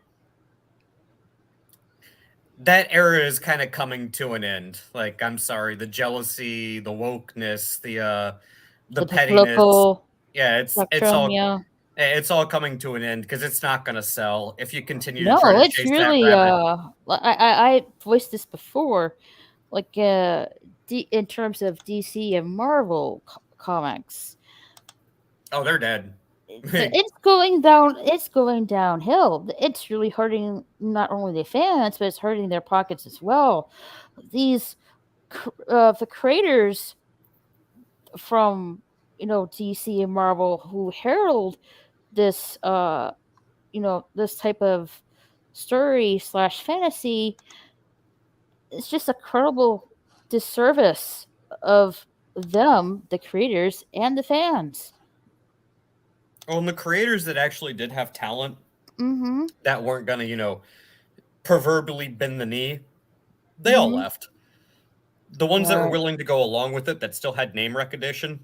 that era is kind of coming to an end. Like, I'm sorry, the jealousy, the wokeness, the The pettiness. political Yeah, it's spectrum, yeah. all coming to an end because it's not going to sell if you continue to No, try to it's chase that really rabbit. I voiced this before, like in terms of DC and Marvel comics. Oh, they're dead. It's going down. It's going downhill. It's really hurting not only the fans, but it's hurting their pockets as well. These the creators from DC and Marvel who herald this this type of story slash fantasy, it's just a credible disservice of them, the creators, and the fans. Well, and the creators that actually did have talent Mm-hmm. that weren't going to, proverbially bend the knee, they all Mm-hmm. left. The ones that were Right. willing to go along with it that still had name recognition,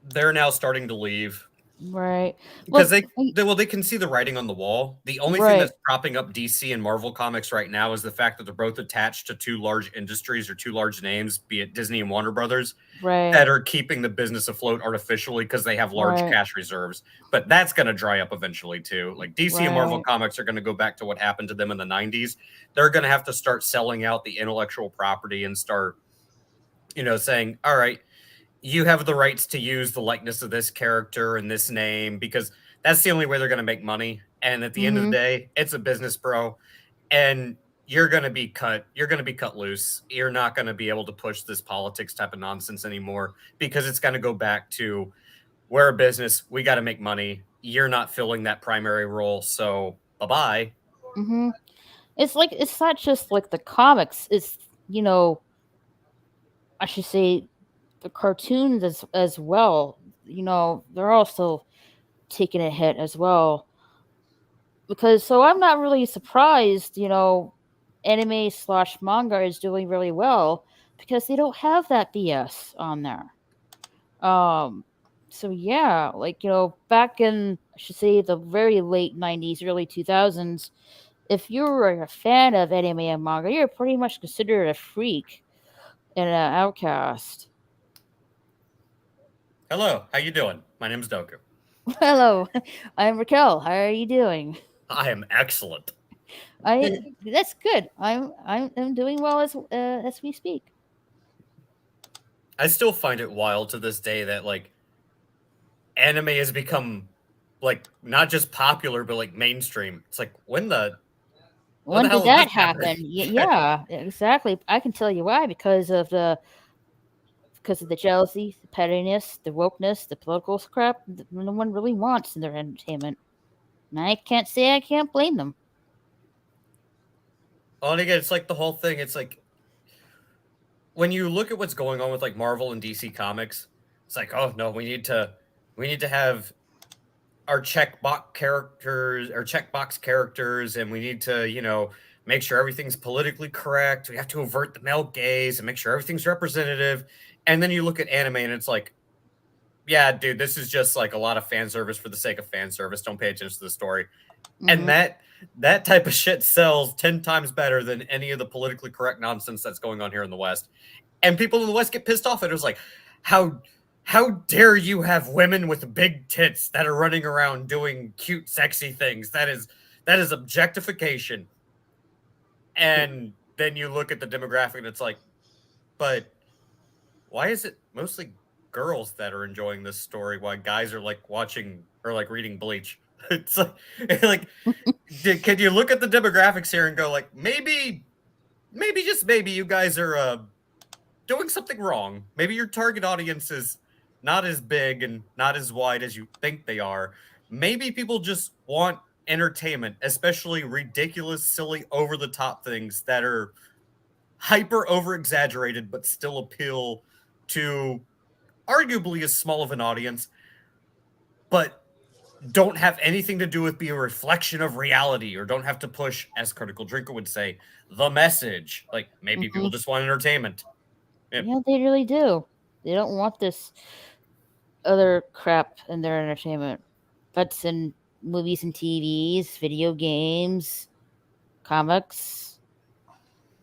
they're now starting to leave. Right. Because Well, they can see the writing on the wall. The only thing right. that's propping up DC and Marvel Comics right now is the fact that they're both attached to two large industries or two large names, be it Disney and Warner Brothers, Right. that are keeping the business afloat artificially because they have large Right. cash reserves. But that's going to dry up eventually too. Like DC and Marvel Right. Comics are going to go back to what happened to them in the 90s. They're going to have to start selling out the intellectual property and start, saying, all right, you have the rights to use the likeness of this character and this name because that's the only way they're going to make money. And at the end of the Mhm. day, it's a business, bro. And you're going to be cut. You're going to be cut loose. You're not going to be able to push this politics type of nonsense anymore because it's going to go back to we're a business. We got to make money. You're not filling that primary role. So bye-bye. Mhm. It's like it's not just like the comics. It's I should say the cartoons as well. They're also taking a hit as well. Because so I'm not really surprised, anime slash manga is doing really well because they don't have that BS on there. Um, so yeah, like back in I should say the very late '90s, early 2000s, if you were a fan of anime and manga, you're pretty much considered a freak and an outcast. Hello, how you doing? My name's Doku. Hello, I'm Raquel. How are you doing? I am excellent. That's good. I'm doing well as we speak. I still find it wild to this day that like anime has become like not just popular but like mainstream. It's like when the When did hell did this that happen? happen? Yeah, exactly. I can tell you why because of the jealousy, the pettiness, the wokeness, the political crap that no one really wants in their entertainment. And I can't say I can't blame them. Oh, and again, it's like the whole thing. It's like when you look at what's going on with like Marvel and DC Comics, it's like, oh no, we need to have our checkbox characters, and we need to, make sure everything's politically correct. We have to avert the male gaze and make sure everything's representative. And then you look at anime and it's like, yeah, dude, this is just like a lot of fan service for the sake of fan service. Don't pay attention to the story. And Hmm. that type of shit sells 10 times better than any of the politically correct nonsense that's going on here in the West. And people in the West get pissed off at it. It was like, how how dare you have women with big tits that are running around doing cute, sexy things? That is objectification. And then you look at the demographic and it's like, but why is it mostly girls that are enjoying this story while guys are like watching or like reading Bleach? It's like can you look at the demographics here and go like maybe just maybe you guys are doing something wrong. Maybe your target audience is not as big and not as wide as you think they are. Maybe people just want entertainment, especially ridiculous, silly, over the top things that are hyper over exaggerated but still appeal to arguably as small of an audience, but don't have anything to do with be a reflection of reality or don't have to push, as Critical Drinker would say, the message. Like maybe Hmm. people just want entertainment. Yeah. Yeah, they really do. They don't want this other crap in their entertainment. That's in movies and TVs, video games, comics.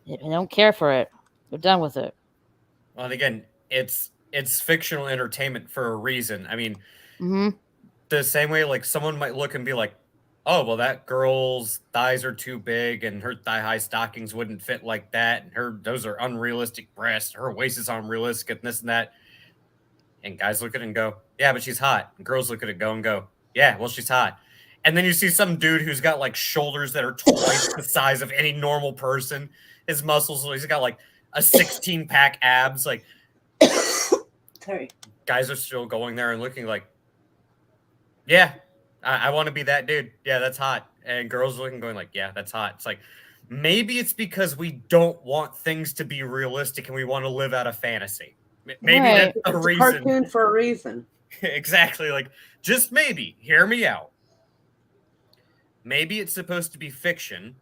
They don't care for it. They're done with it. Well, and again, it's fictional entertainment for a reason. I mean, Hmm. the same way like someone might look and be like, "Oh, well, that girl's thighs are too big, and her thigh high stockings wouldn't fit like that, and her those are unrealistic breasts. Her waist is unrealistic, and this and that." And guys look at it and go, "Yeah, but she's hot." And girls look at it and go, "Yeah, well, she's hot." And then you see some dude who's got like shoulders that are twice the size of any normal person. His muscles, he's got like a 16 pack abs. Like Sorry. guys are still going there and looking like, yeah, I want to be that dude. Yeah, that's hot. And girls looking going like, yeah, that's hot. It's like maybe it's because we don't want things to be realistic and we want to live out a fantasy. Maybe Right. that's the It's a reason. cartoon for a reason. Exactly. Like just maybe, hear me out. Maybe it's supposed to be fiction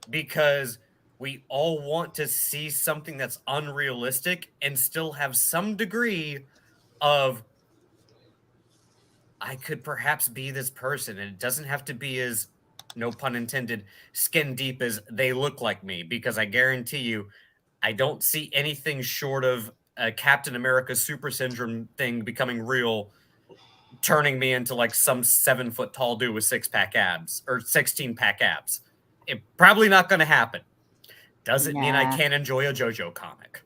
because we all want to see something that's unrealistic and still have some degree of I could perhaps be this person, and it doesn't have to be as, no pun intended, skin deep as they look like me, because I guarantee you, I don't see anything short of a Captain America super syndrome thing becoming real, turning me into like some 7 foot tall dude with 6 pack abs or 16 pack abs. It probably not going to happen. Doesn't mean I Nah. can't enjoy a JoJo comic.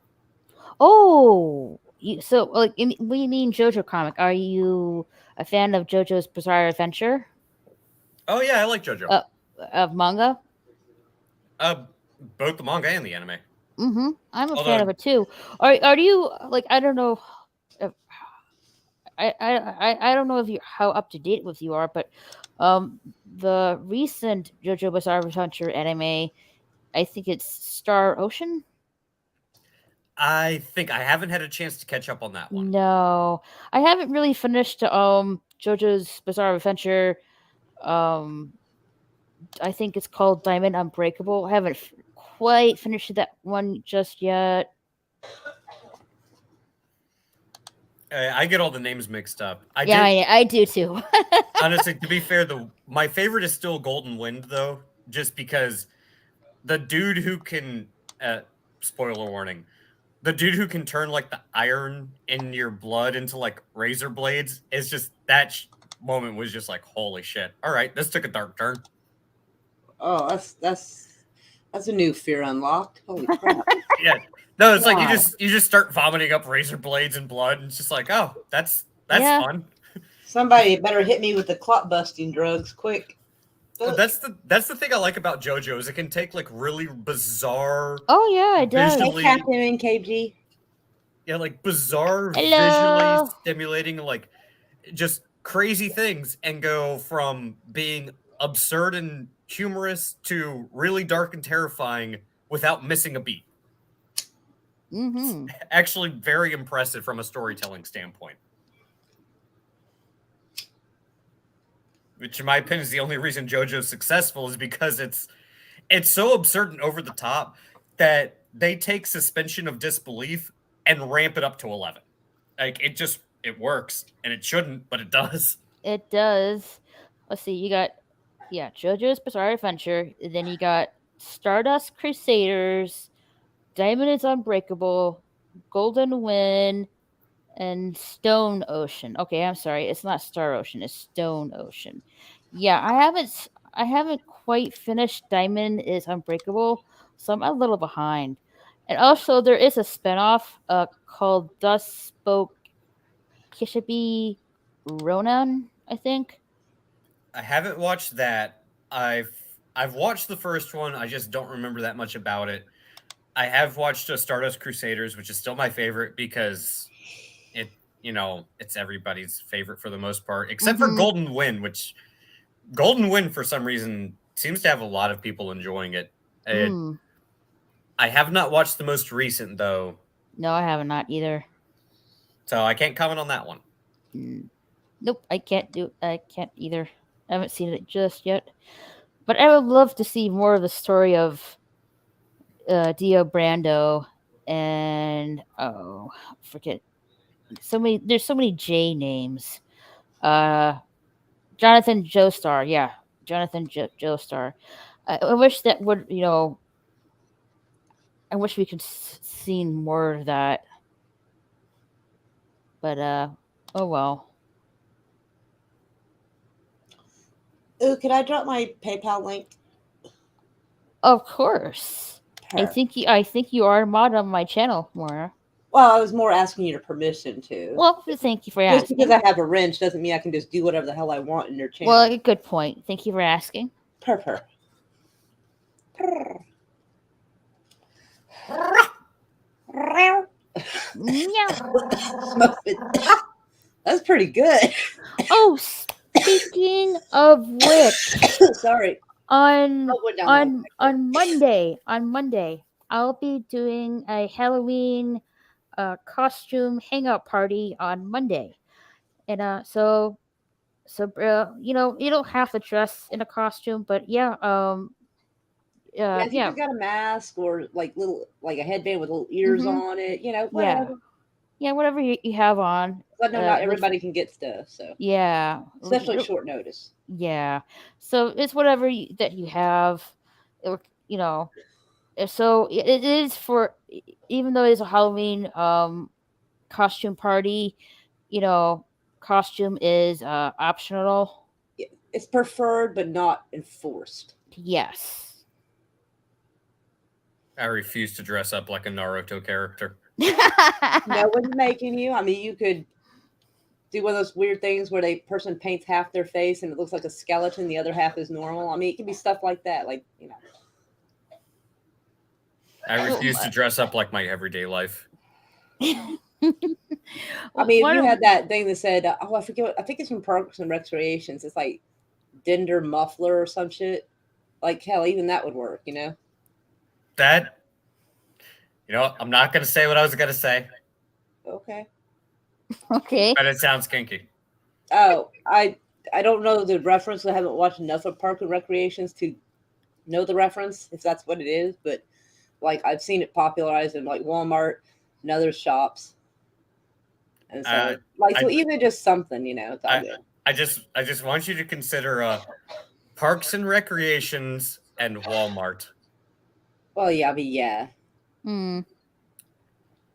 Oh, so like, what do you mean JoJo comic? Are you a fan of JoJo's Bizarre Adventure Oh yeah, I like JoJo. of manga? Both the manga and the anime. Mm-hmm. I'm a fan Although of it too. Are you like, I don't know. If, I don't know if you how up to date with you are, but the recent JoJo Bizarre Adventure anime, I think it's Star Ocean. I think I haven't had a chance to catch up on that one. No, I haven't really finished JoJo's Bizarre Adventure. Um, I think it's called Diamond Unbreakable. I haven't quite finished that one just yet. I get all the names mixed up. I do too. Honestly, to be fair, my favorite is still Golden Wind, though, just because the dude who can, spoiler warning, the dude who can turn like the iron in your blood into like razor blades is just that moment was just like, holy shit! All right, this took a dark turn. Oh, that's a new fear unlocked. Holy crap! Yeah, no, it's like Wow. you just start vomiting up razor blades and blood, and it's just like, oh, that's Yeah. fun. Somebody better hit me with the clot busting drugs quick. That's the thing I like about JoJo is it can take like really bizarre, Oh yeah, it does. Hey, visually, Captain NKG. yeah, like bizarre, Hello. visually stimulating, like just crazy things, and go from being absurd and humorous to really dark and terrifying without missing a beat. Mm-hmm. Actually, very impressive from a storytelling standpoint. Which, in my opinion, is the only reason JoJo's successful is because it's so absurd and over the top that they take suspension of disbelief and ramp it up to 11. Like it works, and it shouldn't, but it does. It does. Let's see. You got JoJo's Bizarre Adventure. And then you got Stardust Crusaders, Diamond is Unbreakable, Golden Wind, and Stone Ocean. Okay, I'm sorry. It's not Star Ocean. It's Stone Ocean. Yeah, I haven't quite finished Diamond is Unbreakable, so I'm a little behind. And also, there is a spinoff called Thus Spoke Kishibe Ronan, I think. I haven't watched that. I've watched the first one. I just don't remember that much about it. I have watched Stardust Crusaders, which is still my favorite because it's everybody's favorite for the most part, except for Golden Wind, which Golden Wind for some reason seems to have a lot of people enjoying it. I have not watched the most recent though. No, I have not either. So I can't comment on that one. Nope, I can't either. I haven't seen it just yet. But I would love to see more of the story of Dio Brando and forget there's so many J names. Jonathan Joestar, yeah. Jonathan Joestar. I wish that would, I wish we could seen more of that. But oh well. Ooh, could I drop my PayPal link? Of course. Perfect. I think you are a mod on my channel, Maura. Well, I was more asking your permission to. Well, thank you for Just asking. because I have a wrench doesn't mean I can just do whatever the hell I want in your channel. Well, good point. Thank you for asking. Purr. That's pretty good. Oh, speaking of which, sorry. On Monday, I'll be doing a Halloween costume hangout party on Monday, and so you don't have to dress in a costume, but yeah, if you got a mask or like a headband with little ears on it, whatever. Yeah, whatever you have on. But no, not everybody can get stuff, so Yeah. especially short notice. Yeah. So it's whatever that you have. You know. So it is for, even though it's a Halloween costume party, you know, costume is optional. It's preferred but not enforced. Yes. I refuse to dress up like a Naruto character. No one's making you. I mean, you could do one of those weird things where the person paints half their face and it looks like a skeleton, the other half is normal. I mean, it can be stuff like that, like, you know. I refuse to dress up like my everyday life. I mean, if you had that thing that said, I forget, I think it's from Parks and Recreations. It's like Dender Muffler or some shit. Like, hell, even that would work, you know? That, I'm not going to say what I was going to say. Okay. Okay. But it sounds kinky. Oh, I don't know the reference. I haven't watched enough of Parks and Recreations to know the reference, if that's what it is. But, like, I've seen it popularized in, like, Walmart and other shops. And so, so even just something, it's all good. I just want you to consider Parks and Recreations and Walmart. Well, yeah, I mean, yeah. Hmm.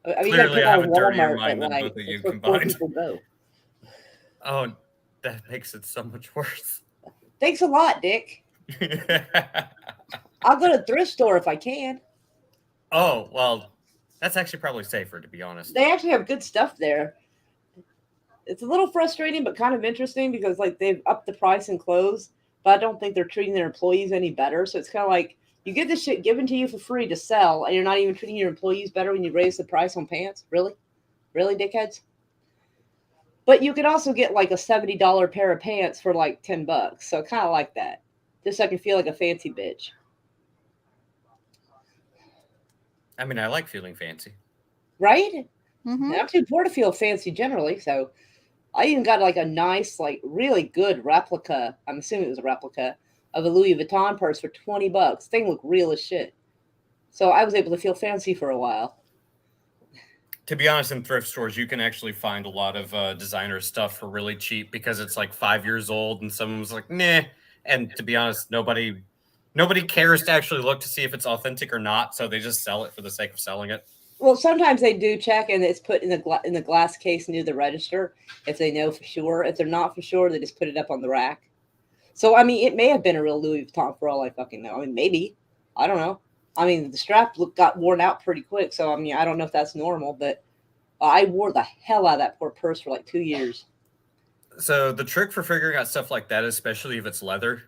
I mean, Clearly, I have a dirtier Walmart, mind but, than like, both of you it's where poor combined. people go. Oh, that makes it so much worse. Thanks a lot, Dick. I'll go to the thrift store if I can. Oh, well, that's actually probably safer, to be honest. They actually have good stuff there. It's a little frustrating, but kind of interesting because, like, they've upped the price in clothes, but I don't think they're treating their employees any better. So it's kind of like you get this shit given to you for free to sell, and you're not even treating your employees better when you raise the price on pants. Really? Really, dickheads? But you could also get like a $70 pair of pants for like $10. So kind of like that. Just so I can feel like a fancy bitch. I mean, I like feeling fancy. Right? Mm-hmm. I'm too poor to feel fancy generally, so I even got like a nice, like really good replica. I'm assuming it was a replica of a Louis Vuitton purse for $20. Thing looked real as shit. So I was able to feel fancy for a while. To be honest, in thrift stores, you can actually find a lot of designer stuff for really cheap because it's like 5 years old, and someone was like, "Nah." And to be honest, nobody cares to actually look to see if it's authentic or not, so they just sell it for the sake of selling it. Well, sometimes they do check, and it's put in the glass case near the register if they know for sure. If they're not for sure, they just put it up on the rack. So I mean, it may have been a real Louis Vuitton for all I fucking know. I mean, maybe. I don't know. I mean, the strap got worn out pretty quick, so I mean, I don't know if that's normal, but I wore the hell out of that poor purse for like 2 years. So the trick for figuring out stuff like that, especially if it's leather,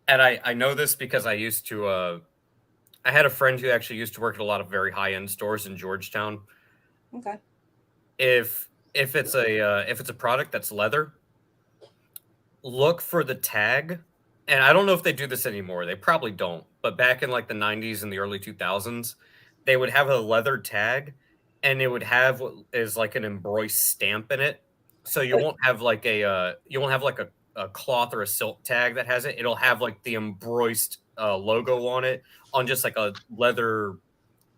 and I know this because I used to, I had a friend who actually used to work at a lot of very high-end stores in Georgetown. Okay. If it's a product that's leather, look for the tag. And I don't know if they do this anymore. They probably don't. But back in like the 90s and the early 2000s, they would have a leather tag, and it would have what is like an embroidered stamp in it. So you won't have like a cloth or a silk tag that has it. It'll have like the embroidered logo on it on just like a leather.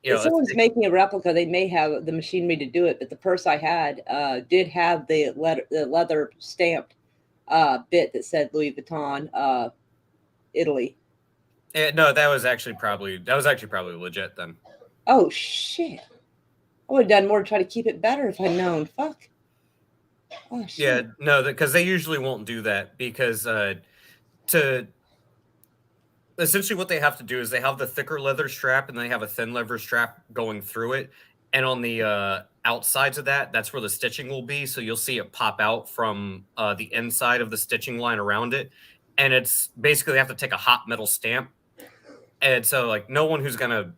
If someone's making a replica, they may have the machinery to do it. But the purse I had did have the leather stamped bit that said Louis Vuitton, Italy. No, that was actually probably legit then. Oh shit! I would have done more to try to keep it better if I'd known. Fuck. Oh shit. Yeah, no, because they usually won't do that because to essentially what they have to do is they have the thicker leather strap and they have a thin leather strap going through it, and on the outsides of that's where the stitching will be. So you'll see it pop out from the inside of the stitching line around it, and it's basically they have to take a hot metal stamp. And so, like, no one who's gonna,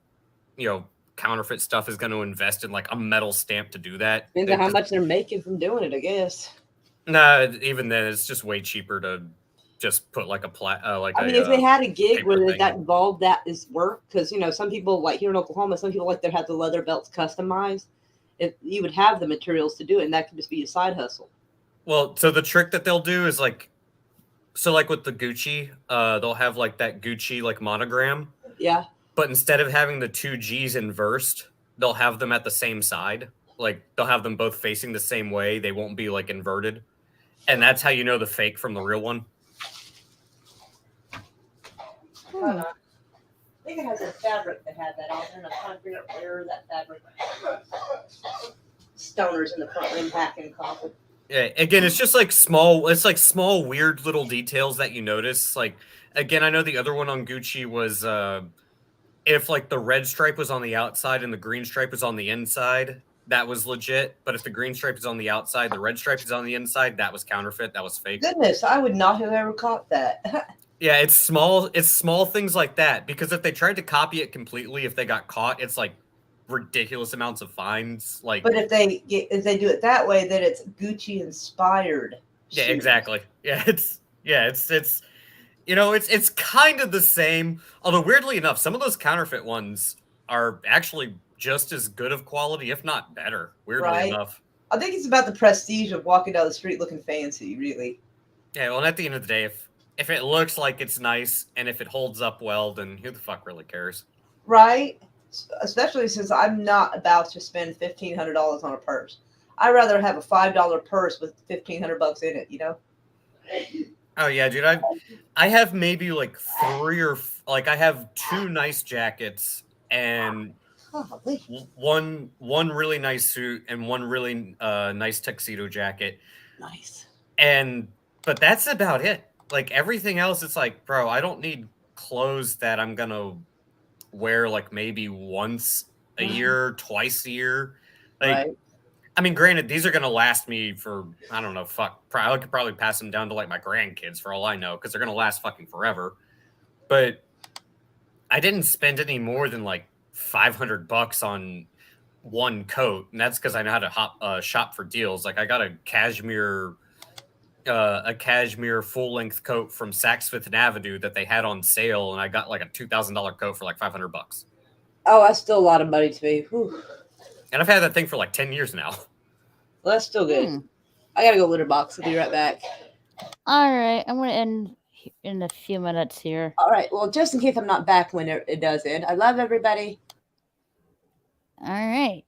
counterfeit stuff is going to invest in like a metal stamp to do that. Depends on how much they're making from doing it, I guess. Nah, even then, it's just way cheaper to just put like if they had a gig where that involved that is work, because some people like here in Oklahoma, some people like to have the leather belts customized. If you would have the materials to do it, and that could just be a side hustle. Well, so the trick that they'll do is like with the Gucci, they'll have like that Gucci like monogram. Yeah. But instead of having the two G's inversed, they'll have them at the same side. like they'll have them both facing the same way. They won't be like inverted, and that's how you know the fake from the real one. I think it has a fabric that had that on there, and I'm trying to figure out where that fabric. Stoners in the front room hacking coffee. Yeah, again, it's just like small. It's like small, weird little details that you notice. Like again, I know the other one on Gucci was if like the red stripe was on the outside and the green stripe was on the inside, that was legit. But if the green stripe is on the outside, the red stripe is on the inside, that was counterfeit. That was fake. Goodness, I would not have ever caught that. Yeah, it's small. It's small things like that because if they tried to copy it completely, if they got caught, it's like ridiculous amounts of fines. Like, But if they do it that way, then it's Gucci inspired. yeah, exactly. Yeah, it's it's kind of the same. Although weirdly enough, some of those counterfeit ones are actually just as good of quality, if not better. Weirdly Right. enough. I think it's about the prestige of walking down the street looking fancy, really. Yeah, well, and at the end of the day, if it looks like it's nice and if it holds up well, then who the fuck really cares? Right? Especially since I'm not about to spend $1,500 on a purse. I'd rather have a $5 purse with $1,500 in it, you know? Oh yeah, dude. I have maybe like I have 2 nice jackets and Golly. one really nice suit and one really nice tuxedo jacket. Nice. But that's about it. Like everything else, it's like, bro, I don't need clothes that I'm gonna wear like maybe once a year, twice a year. Like, Right. I mean, granted, these are gonna last me for I don't know, I could probably pass them down to like my grandkids for all I know, because they're gonna last fucking forever. But I didn't spend any more than like $500 on one coat, and that's because I know how to shop for deals. Like I got a cashmere full length coat from Saks Fifth Avenue that they had on sale, and I got like a $2,000 coat for like $500. Oh, that's still a lot of money to me. Whew. And I've had that thing for like 10 years now. Well, that's still good. I gotta go litter box. I'll be right back. All right, I'm gonna end in a few minutes here. All right. Well, just in case I'm not back when it does end, I love everybody. All right.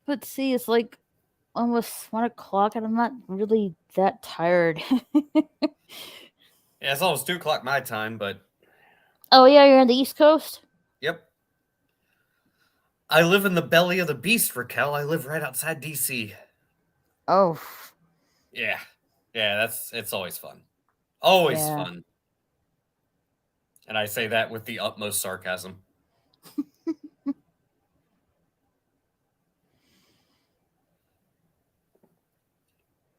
Let's see. It's like almost 1 o'clock, and I'm not really that tired. Yeah, it's almost 2 o'clock my time, but Oh yeah, you're on the East Coast. yep. I live in the belly of the beast, Raquel. I live right outside DC. Oh. Yeah. Yeah, it's always fun. Always Yeah. fun. And I say that with the utmost sarcasm.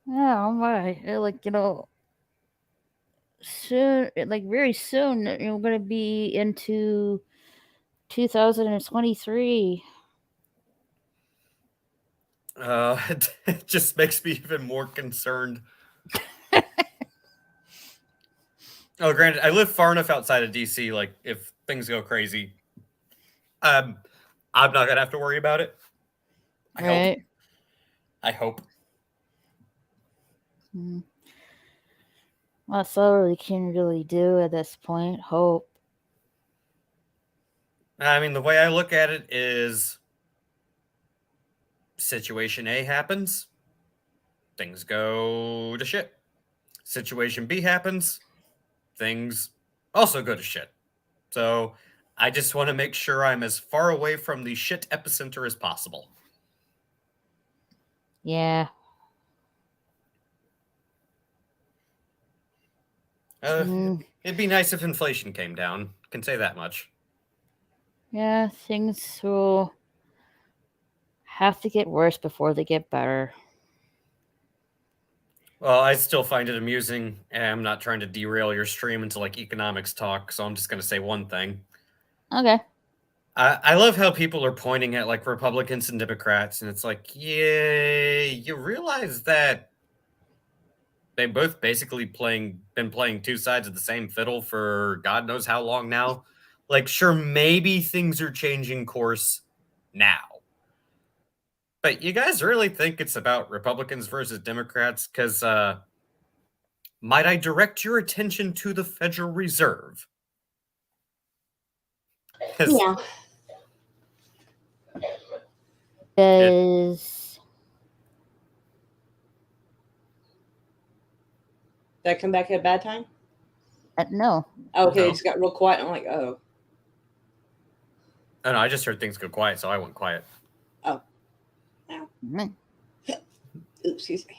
Yeah, oh my. Like, soon, like very soon, we're gonna be into 2023. It just makes me even more concerned. Oh, granted, I live far enough outside of DC. Like, if things go crazy, I'm not gonna have to worry about it. Right. I hope. Well, that's all we can really do at this point. Hope. I mean, the way I look at it is situation A happens, things go to shit. Situation B happens, things also go to shit. So I just want to make sure I'm as far away from the shit epicenter as possible. Yeah. It'd be nice if inflation came down. Can say that much. Yeah, things will have to get worse before they get better. Well, I still find it amusing, and I'm not trying to derail your stream into like economics talk, so I'm just going to say one thing. Okay. I love how people are pointing at like Republicans and Democrats, and it's like, yeah, you realize that they both basically been playing 2 sides of the same fiddle for God knows how long now. Like, sure, maybe things are changing course now. But you guys really think it's about Republicans versus Democrats? Because might I direct your attention to the Federal Reserve? Yeah. Because Did I come back at a bad time? no. Oh, okay, No. it just got real quiet. I'm like, oh. Oh, no, I just heard things go quiet, so I went quiet. Mm. Oops, excuse me.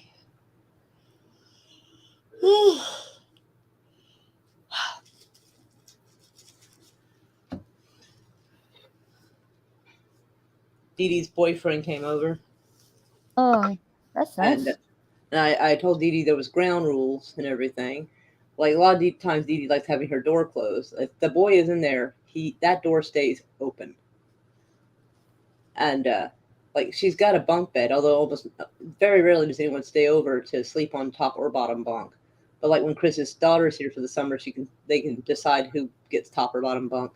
Dee Dee's boyfriend came over, Oh, that's nice. and I told Dee Dee there was ground rules and everything. Like a lot of times, Dee Dee likes having her door closed. If the boy is in there, that door stays open. And like she's got a bunk bed, although almost very rarely does anyone stay over to sleep on top or bottom bunk. But like when Chris's daughter's here for the summer, they can decide who gets top or bottom bunk.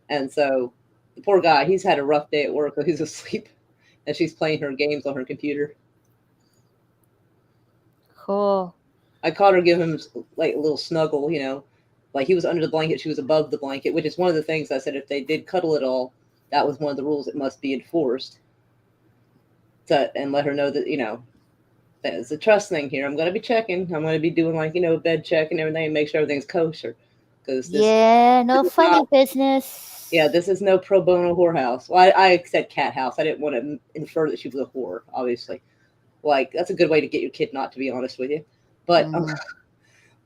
And so the poor guy, he's had a rough day at work, so he's asleep, and she's playing her games on her computer. Cool. I caught her give him like a little snuggle, like he was under the blanket, she was above the blanket, which is one of the things I said if they did cuddle at all, that was one of the rules that must be enforced. And let her know that there's a trust thing here. I'm going to be checking. I'm going to be doing a bed check and everything, and make sure everything's kosher. Because No funny business. Yeah, this is no pro bono whorehouse. Well, I said cat house. I didn't want to infer that she was a whore, obviously. Like, that's a good way to get your kid not to be honest with you. But,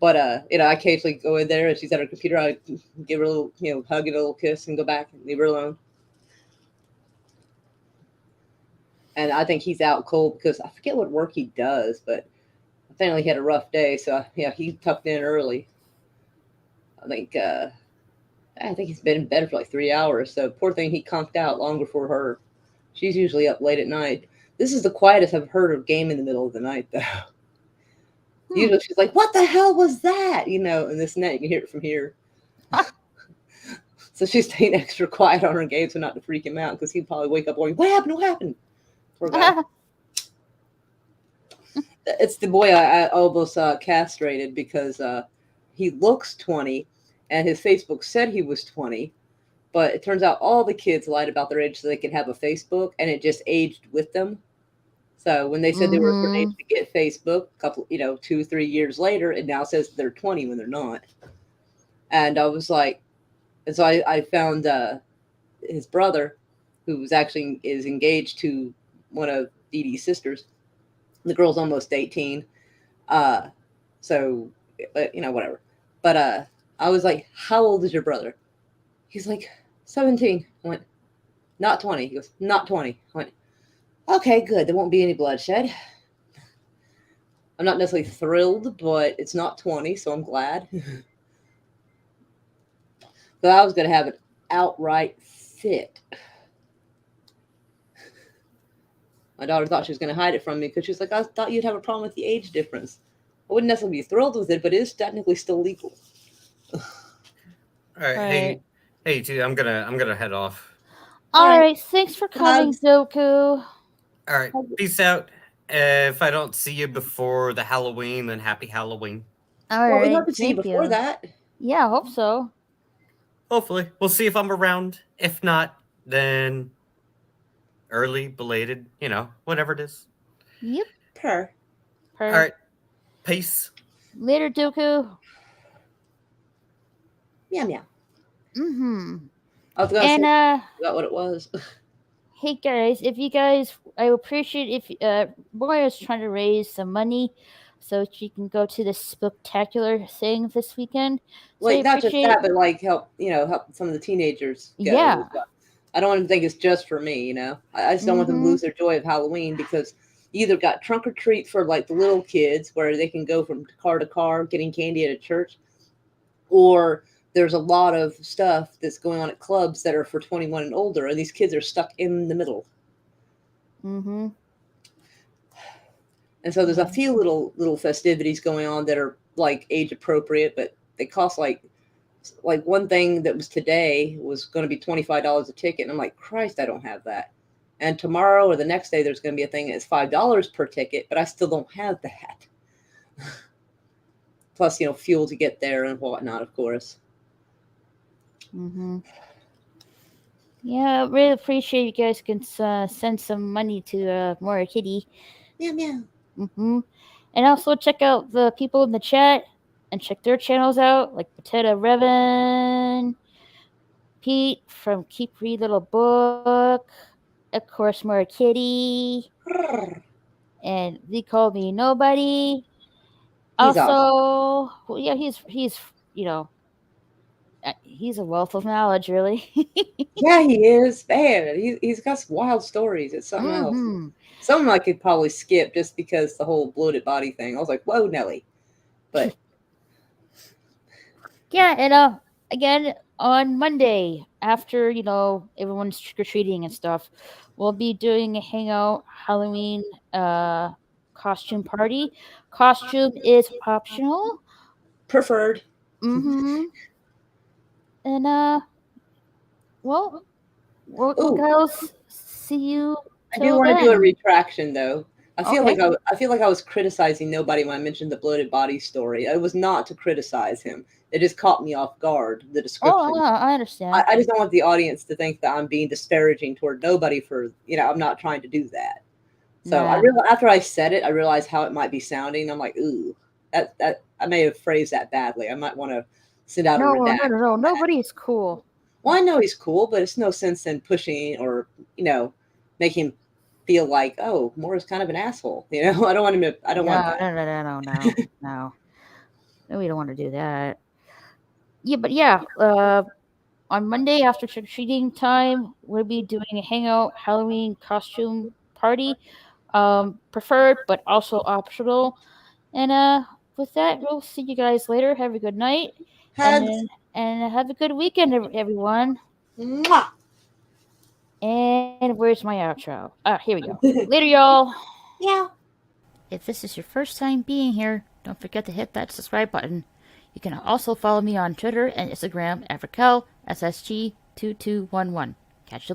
I occasionally go in there and she's at her computer. I give her a little, hug and a little kiss and go back and leave her alone. And I think he's out cold because I forget what work he does, but apparently he had a rough day. So, yeah, he tucked in early. I think he's been in bed for like 3 hours. So poor thing, he conked out long before her. She's usually up late at night. This is the quietest I've heard her game in the middle of the night, though. Usually she's like, "What the hell was that?" And this and that. You can hear it from here. So she's staying extra quiet on her game so not to freak him out because he'd probably wake up going, "What happened? What happened?" Poor guy. It's the boy I almost castrated because he looks 20 and his Facebook said he was 20. But it turns out all the kids lied about their age so they could have a Facebook, and it just aged with them. So when they said they were a certain age to get Facebook, a couple, 2-3 years later, it now says they're 20 when they're not. And I was like, and so I found his brother, who is engaged to one of Dee Dee's sisters. The girl's almost 18. So, whatever. But I was like, "How old is your brother?" He's like, 17. I went, "Not 20. He goes, "Not 20. I went, "Okay, good. There won't be any bloodshed." I'm not necessarily thrilled, but it's not 20, so I'm glad. But I was going to have an outright fit. My daughter thought she was going to hide it from me because she was like, "I thought you'd have a problem with the age difference." I wouldn't necessarily be thrilled with it, but it is technically still legal. All right. Hey, dude, I'm gonna head off. All right. Thanks for coming, Hugs. Zoku. All right, peace out. If I don't see you before the Halloween, then happy Halloween. All Well, right. we hope to see you thank before that. Yeah, I hope so. Hopefully, we'll see if I'm around. If not, then early, belated, whatever it is. Yep. Per. All right, peace. Later, Doku. Meow meow. I was going to And say, forgot what it was. hey guys, I appreciate if Roy is trying to raise some money so she can go to this spectacular thing this weekend. So Like, not just that, but like help some of the teenagers go. Yeah. I don't want them to think it's just for me, I just don't want them to lose their joy of Halloween because you either got trunk or treat for like the little kids where they can go from car to car getting candy at a church, or there's a lot of stuff that's going on at clubs that are for 21 and older, and these kids are stuck in the middle. Mm-hmm. And so there's a few little festivities going on that are like age appropriate, but they cost like one thing that was today was going to be $25 a ticket. And I'm like, Christ, I don't have that. And tomorrow or the next day, there's going to be a thing that's $5 per ticket, but I still don't have that. Plus, fuel to get there and whatnot, of course. Mm-hmm. Yeah, I really appreciate you guys can send some money to Mora Kitty. Meow meow. And also check out the people in the chat and check their channels out, like Potato Revan, Pete from Keep Read Little Book, of course Mora Kitty, and They Call Me Nobody. He's awesome. Also, well, yeah, he's he's a wealth of knowledge, really. Yeah, he is. Man, he's got some wild stories. It's something else. Some I could probably skip just because the whole bloated body thing. I was like, whoa, Nelly. But yeah, and again on Monday after everyone's trick or treating and stuff, we'll be doing a hangout Halloween costume party. Costume is optional. preferred. And well, Ooh. girls, see you. I do till want to do a then. retraction though. I feel Okay. like I feel like I was criticizing nobody when I mentioned the bloated body story. It was not to criticize him. It just caught me off guard. The description. Oh, I understand. I just don't want the audience to think that I'm being disparaging toward nobody for I'm not trying to do that. So I realized after I said it, I realized how it might be sounding. I'm like, ooh, that I may have phrased that badly. I might want to send out a redact. No. Nobody's cool. Well, I know he's cool, but it's no sense in pushing or making him feel like, oh, Mora's kind of an asshole. I don't want him to. I don't want that. No. No, we don't want to do that. Yeah, but yeah, on Monday after trick or treating time, we'll be doing a hangout Halloween costume party. Preferred, but also optional. And with that, we'll see you guys later. Have a good night. Hugs. And have a good weekend, everyone. Mwah. And where's my outro? Here we go. Later, y'all. Yeah. If this is your first time being here, don't forget to hit that subscribe button. You can also follow me on Twitter and Instagram at RaquelSSG2211.